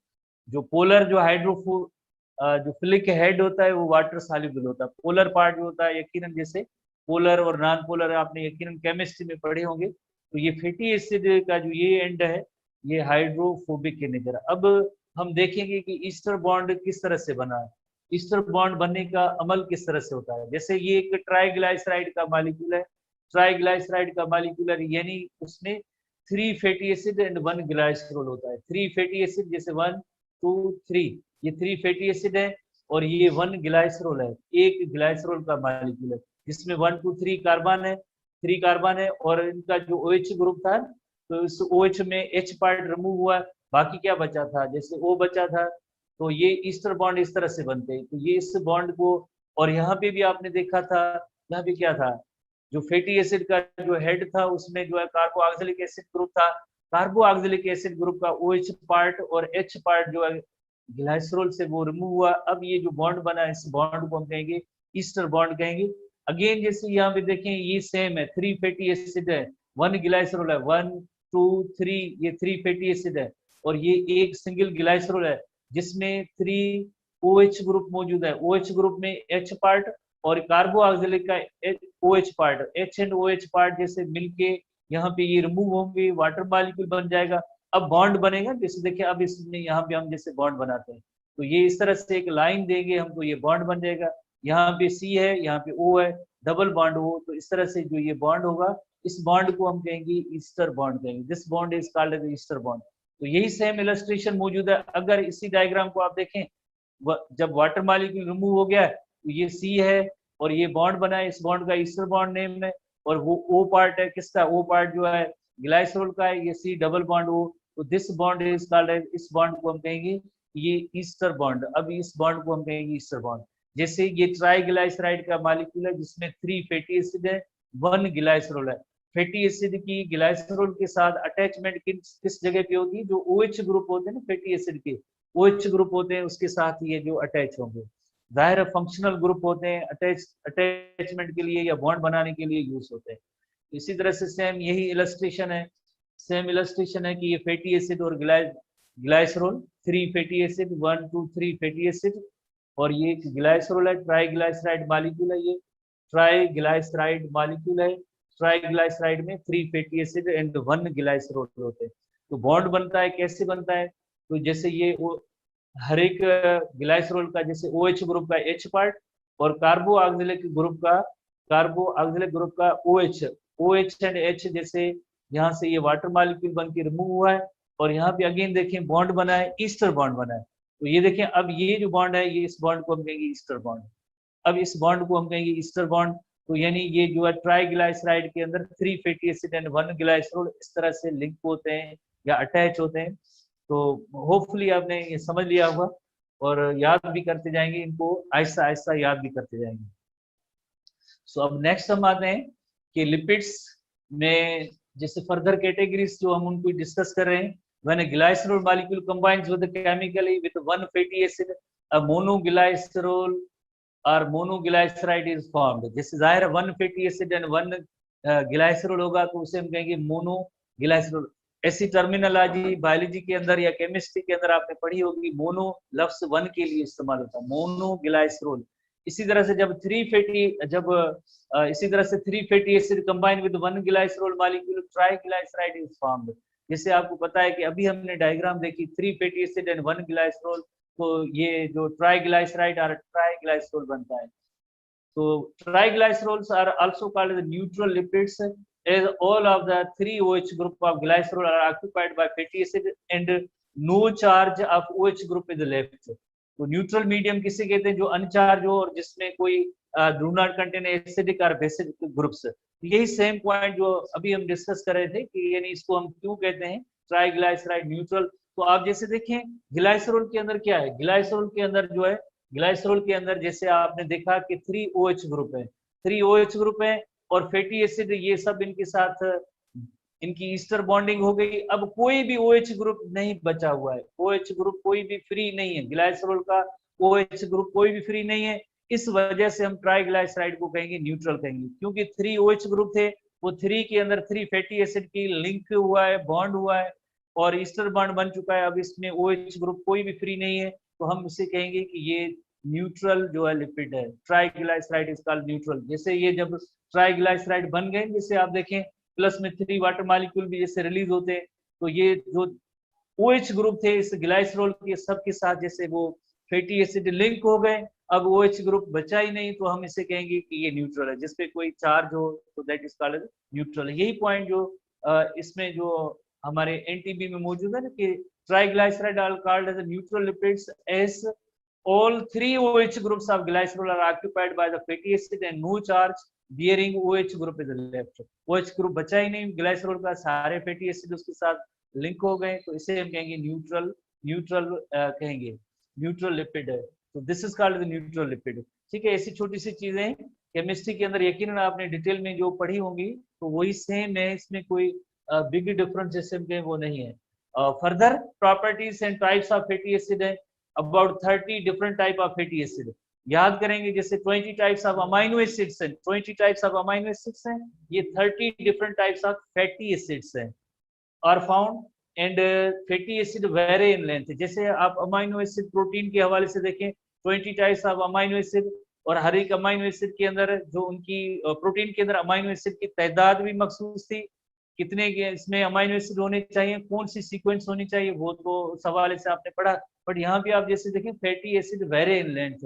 जो पोलर जो जो फिलिक हेड होता है वो वाटर सॉल्युबल होता है, पोलर पार्ट जो होता है यकीनन जैसे पोलर और नॉन पोलर आपने यकीनन केमिस्ट्री में पढ़े होंगे। तो ये फैटी एसिड का जो ये एंड है ये हाइड्रोफोबिक के नेचर। अब हम देखेंगे कि ईस्टर बॉन्ड किस तरह से बना है, ईस्टर बॉन्ड बनने का अमल किस तरह से होता है। जैसे ये एक ट्राइग्लाइसराइड का मॉलिक्यूल है, ट्राइग्लाइसराइड का मॉलिक्यूल यानी उसमें 3 फैटी एसिड एंड 1 ग्लाइसरोल होता है। 3 फैटी एसिड जैसे 1 2 3, ये 3 फैटी एसिड है, और ये 1 ग्लाइसरोल है, एक ग्लाइसरोल का मॉलिक्यूल है जिसमें 1 2 3 कार्बन है, 3 कार्बन है, और इनका जो OH ग्रुप था तो इस OH में H पार्ट रिमूव हुआ, बाकी क्या बचा था, जैसे O बचा था। तो ये ईस्टर बॉन्ड इस तरह से बनते हैं। तो ये इस बॉन्ड को, और यहाँ पे भी आपने देखा था, यहाँ पे क्या था, जो फैटी एसिड का जो हेड था उसमें जो है कार्बोक्सिलिक एसिड ग्रुप था, कार्बोक्सिलिक एसिड ग्रुप का OH पार्ट और H पार्ट जो है ग्लाइसरोल से वो रिमूव हुआ। अब ये जो बॉन्ड बना है इस बॉन्ड को हम कहेंगे ईस्टर बॉन्ड कहेंगे। अगेन जैसे यहाँ पे देखें ये सेम है, 3 फैटी एसिड है, 1 ग्लाइसरोल है, 1 2 3, ये 3 फैटी एसिड है, और ये एक सिंगल ग्लाइसरोल है जिसमें 3 OH ग्रुप मौजूद है। OH ग्रुप में H पार्ट और कार्बोक्सिलिक का OH part, H and OH part जैसे मिलके यहाँ पे ये रिमूव होंगे, वाटर मॉलिक्यूल बन जाएगा। अब बॉन्ड बनेगा, जैसे देखिए अब इसमें यहाँ पे हम जैसे बॉन्ड बनाते हैं तो ये इस तरह से एक लाइन देंगे हमको, ये बॉन्ड बन जाएगा। यहाँ पे C है, यहाँ पे O है, डबल बॉन्ड O, तो इस तरह से जो ये बॉन्ड होगा इस बॉन्ड को हम कहेंगे ईस्टर बॉन्ड कहेंगे। This bond is called as ester bond. तो यही सेम इलस्ट्रेशन मौजूद है। अगर इसी डायग्राम को आप देखें, जब वाटर मॉलिक्यूल रिमूव हो गया तो ये C है और ये बॉन्ड बना है, इस बॉन्ड का ईस्टर बॉन्ड नेम है, और वो O पार्ट है, किसका O पार्ट जो है ग्लाइसरोल का है, ये C डबल बॉन्ड O। तो this bond is called as, इस बॉन्ड को हम कहेंगे ये ईस्टर बॉन्ड। अब इस बॉन्ड को हम कहेंगे ईस्टर बॉन्ड। जैसे ये ट्राइग्लाइसराइड का मॉलिक्यूल है जिसमें 3 फैटी एसिड है, 1 ग्लाइसरोल है। फैटी एसिड की ग्लाइसरोल के साथ अटैचमेंट किस जगह पे होती है, जो OH ग्रुप होते हैं ना फैटी एसिड के, OH ग्रुप होते हैं उसके साथ ये जो अटैच होंगे। जाहिर फंक्शनल ग्रुप होते हैं, अटैचमेंट के लिए या बॉन्ड बनाने के लिए यूज होते हैं। इसी तरह से सेम यही इलस्ट्रेशन है, सेम इलस्ट्रेशन है कि ये फैटी एसिड और glycerol, 3 fatty acid, 1 2 3 fatty acid, और ये ग्लाइसरॉल है, ट्राइग्लाइसराइड मॉलिक्यूल है, ये ट्राइग्लाइसराइड मॉलिक्यूल है। ट्राइग्लाइसराइड में 3 फैटी एसिड एंड 1 ग्लाइसरॉल होते हैं। तो बॉन्ड बनता है, कैसे बनता है? तो जैसे ये हर एक ग्लाइसरॉल का जैसे OH ग्रुप का H पार्ट और कार्बोऑक्सिलिक ग्रुप का OH एंड H, जैसे यहाँ से ये वाटर मॉलिक्यूल बन के रिमूव हुआ है और यहाँ पे अगेन देखें बॉन्ड बना है, ईस्टर बॉन्ड बना है। तो ये देखें अब ये जो बॉन्ड है, ये इस बॉन्ड को हम कहेंगे ईस्टर बॉन्ड। अब इस बॉन्ड को हम कहेंगे ईस्टर बॉन्ड। तो यानी ये जो है ट्राइग्लाइसराइड के अंदर 3 फैटी एसिड एंड 1 ग्लाइसरॉल इस तरह से लिंक होते हैं या अटैच होते हैं। तो होपफुली आपने ये समझ लिया होगा और याद भी करते जाएंगे, इनको आहिस्ता आहिस्ता याद भी करते जाएंगे। सो अब नेक्स्ट हम आते हैं कि लिपिड्स में जैसे फर्दर कैटेगरीज जो हम उनको डिस्कस कर रहे हैं। When a glycerol molecule combines with chemically with one fatty acid, a monoglycerol or monoglyceride is formed. जैसे जाहिर है 1 फैटी एसिड एंड 1 ग्लाइसरॉल होगा तो उसे हम कहेंगे मोनोग्लाइसरॉल। ऐसी टर्मिनोलॉजी बायोलॉजी के अंदर या केमिस्ट्री के अंदर आपने पढ़ी होगी, मोनो लफ्ज 1 के लिए इस्तेमाल होता है, मोनोग्लाइसरॉल। इसी तरह से जब 3 fatty acid combine with 1 glycerol molecule, triglyceride is formed. जैसे आपको पता है कि अभी हमने डायग्राम देखी 3 फैटी एसिड एंड 1 ग्लाइसरॉल, तो ये जो ट्राइग्लाइसराइड और ट्राइग्लाइसरॉल बनता है। तो triglycerols are also called the neutral lipids, as all of the 3 OH group of glycerol are occupied by fatty acid and no charge of OH group is left. तो neutral medium किसे कहते हैं? जो अनचार्ज हो और जिसमें कोई डू नॉट कंटेन एसिडिक और बेसिक ग्रुप्स। यही सेम पॉइंट जो अभी हम डिस्कस कर रहे थे कि यानी इसको हम क्यों कहते हैं ट्राइग्लाइसराइड न्यूट्रल। तो आप जैसे देखें ग्लाइसरॉल के अंदर क्या है, ग्लाइसरॉल के अंदर जो है, ग्लाइसरॉल के अंदर जैसे आपने देखा कि 3 OH ग्रुप है, 3 OH ग्रुप है और फैटी एसिड ये सब इनके साथ इनकी ईस्टर बॉन्डिंग हो गई। अब कोई भी OH ग्रुप नहीं बचा हुआ है, OH ग्रुप कोई भी फ्री नहीं है, ग्लाइसरॉल का OH ग्रुप कोई भी फ्री नहीं है। इस वजह से हम ट्राइग्लाइसराइड को कहेंगे न्यूट्रल कहेंगे, क्योंकि 3 OH ग्रुप थे, वो 3 के अंदर 3 फैटी एसिड की लिंक हुआ है, बॉन्ड हुआ है और ईस्टर बॉन्ड बन चुका है। अब इसमें OH ग्रुप कोई भी फ्री नहीं है, तो हम इसे कहेंगे कि ये न्यूट्रल जो है लिपिड है, ट्राइग्लाइसराइड इज कॉल्ड न्यूट्रल। जैसे ये जब ट्राइग्लाइसराइड बन गए, जैसे आप देखें प्लस में 3 वाटर मॉलिक्यूल भी जैसे रिलीज होते हैं, तो ये जो OH ग्रुप थे इस ग्लाइसरॉल के सब के साथ जैसे वो फैटी एसिड लिंक हो गए, अब OH ग्रुप बचा ही नहीं, तो हम इसे कहेंगे कि ये न्यूट्रल है। जिसपे कोई चार्ज हो तो दैट इज कॉल्ड न्यूट्रल। यही पॉइंट जो इसमें जो हमारे NTB में मौजूद है ना कि triglyceride are called as neutral lipids as all 3 OH groups of glycerol are occupied by the fatty acid and no charge bearing OH group is left. OH group बचा ही नहीं ग्लाइसरॉल का, सारे फैटी एसिड उसके साथ link हो गए, तो इसे हम कहेंगे न्यूट्रल कहेंगे, न्यूट्रल लिपिड है। तो this is called the neutral lipid. ठीक है, ऐसी छोटी सी चीजें केमिस्ट्री के अंदर यकीनन आपने डिटेल में जो पढ़ी होंगी तो वही सेम है, इसमें कोई बिग डिफरेंस जैसे वो नहीं है। Further properties and types of fatty acid है, about 30 different type of fatty acid। याद करेंगे जैसे 20 types of amino acids हैं, 20 types of amino acids हैं, ये 30 different types of fatty acids हैं are found and fatty acid vary in length। जैसे आप अमाइनो एसिड प्रोटीन के हवाले से देखें 20 types of अमाइनो एसिड, और हर एक अमाइनो एसिड के अंदर जो उनकी प्रोटीन के अंदर अमाइनो एसिड की तादाद भी मखसूस थी, कितने इसमें अमाइनो एसिड होने चाहिए, कौन सी सीक्वेंस होनी चाहिए, वो तो सवाल से आपने पढ़ा। बट यहाँ पे आप जैसे देखें fatty acid very in length,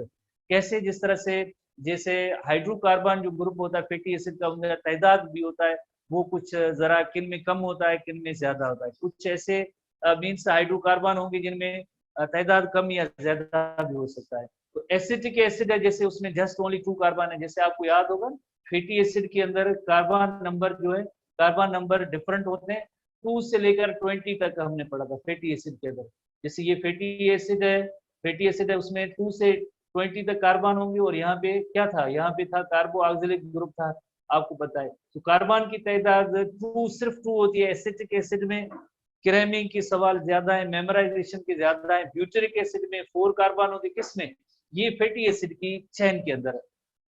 कैसे जिस तरह से जैसे हाइड्रोकार्बन जो ग्रुप होता है फैटी एसिड का, उनका तादाद भी होता है, वो कुछ जरा किन में कम होता है, किन में ज्यादा होता है। कुछ ऐसे मीन्स हाइड्रोकार्बन होंगे जिनमें तादाद कम या ज्यादा भी हो सकता है। तो एसिटिक एसिड है, जैसे उसमें जस्ट ओनली 2 कार्बन है। जैसे आपको याद होगा फैटी एसिड के अंदर कार्बन नंबर जो है, कार्बन नंबर डिफरेंट होते हैं, 2 से लेकर 20 तक हमने पढ़ा था फैटी एसिड के अंदर। जैसे ये फैटी एसिड है उसमें 2 से 20 तक कार्बन होंगे, और यहाँ पे क्या था, यहाँ पे था कार्बोऑक्सिलिक ग्रुप था, आपको पता है। तो कार्बन की तादाद 2 सिर्फ 2 होती है। एसिटिक एसिड में क्रैमिंग की सवाल ज्यादा है, मेमोराइजेशन की ज्यादा है। ब्यूटेरिक एसिड में 4 कार्बन होते, किसमें, ये फैटी एसिड की चेन के अंदर।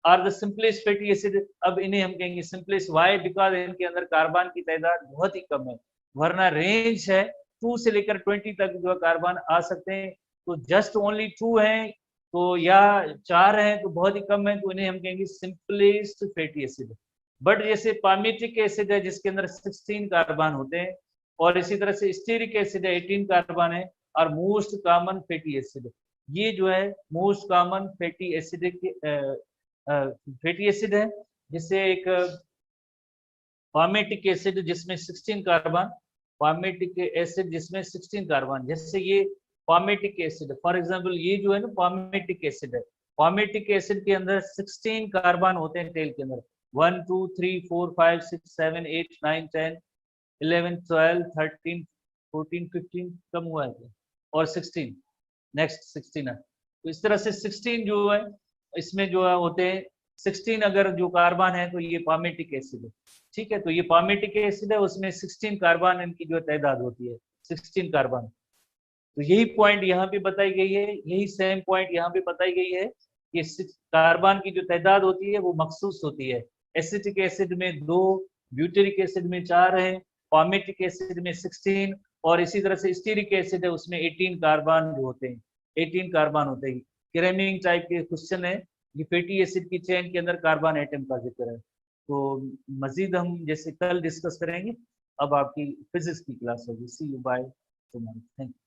Are the simplest fatty acid. अब इन्हें हम कहेंगे सिंपलेस्ट, वाई? बिकॉज इनके अंदर कार्बन की तादाद बहुत ही कम है, वरना रेंज है 2 से लेकर 20 तक जो कार्बन आ सकते हैं। तो जस्ट ओनली 2 हैं तो या 4 हैं तो बहुत ही कम है, तो इन्हें हम कहेंगे सिंपलेस्ट फैटी एसिड। बट जैसे पामेटिक एसिड है जिसके अंदर 16 कार्बन होते हैं, और इसी तरह से स्टीरिक एसिड है 18 कार्बन है, और मोस्ट कॉमन फैटी एसिड, ये जो है मोस्ट कॉमन फैटी एसिड है। जिससे एक पामेटिक एसिड जिसमें 16 कार्बन, पामेटिक एसिड जिसमें 16 कार्बन, जैसे ये पामेटिक एसिड, फॉर एग्जांपल ये जो है ना पामेटिक एसिड है, पामेटिक एसिड के अंदर 16 कार्बन होते हैं टेल के अंदर, 1 2 3 4 5 6 7 8 9 10 11 12 13 14 15 कम हुआ है और 16, नेक्स्ट 16 है। तो इस तरह से 16 जो है इसमें जो है होते हैं 16, अगर जो कार्बन है तो ये पामेटिक एसिड है। ठीक है, तो ये पामेटिक एसिड है, उसमें 16 कार्बन इनकी जो तादाद होती है 16 कार्बन। तो यही पॉइंट यहाँ पे बताई गई है, यही सेम पॉइंट यहाँ पे बताई गई है कि कार्बन की जो तादाद होती है वो मखसूस होती है। एसिटिक एसिड में 2, ब्यूटेरिक एसिड में 4 है, पामेटिक एसिड में 16, और इसी तरह से स्टीरिक एसिड है उसमें 18 कार्बन जो होते हैं, 18 कार्बन होते हैं। क्रेमिंग टाइप के क्वेश्चन है, ये फैटी एसिड की चेन के अंदर कार्बन एटम का जिक्र है। तो मजीद हम जैसे कल डिस्कस करेंगे। अब आपकी फिजिक्स की क्लास होगी। See you bye tomorrow. Thank you.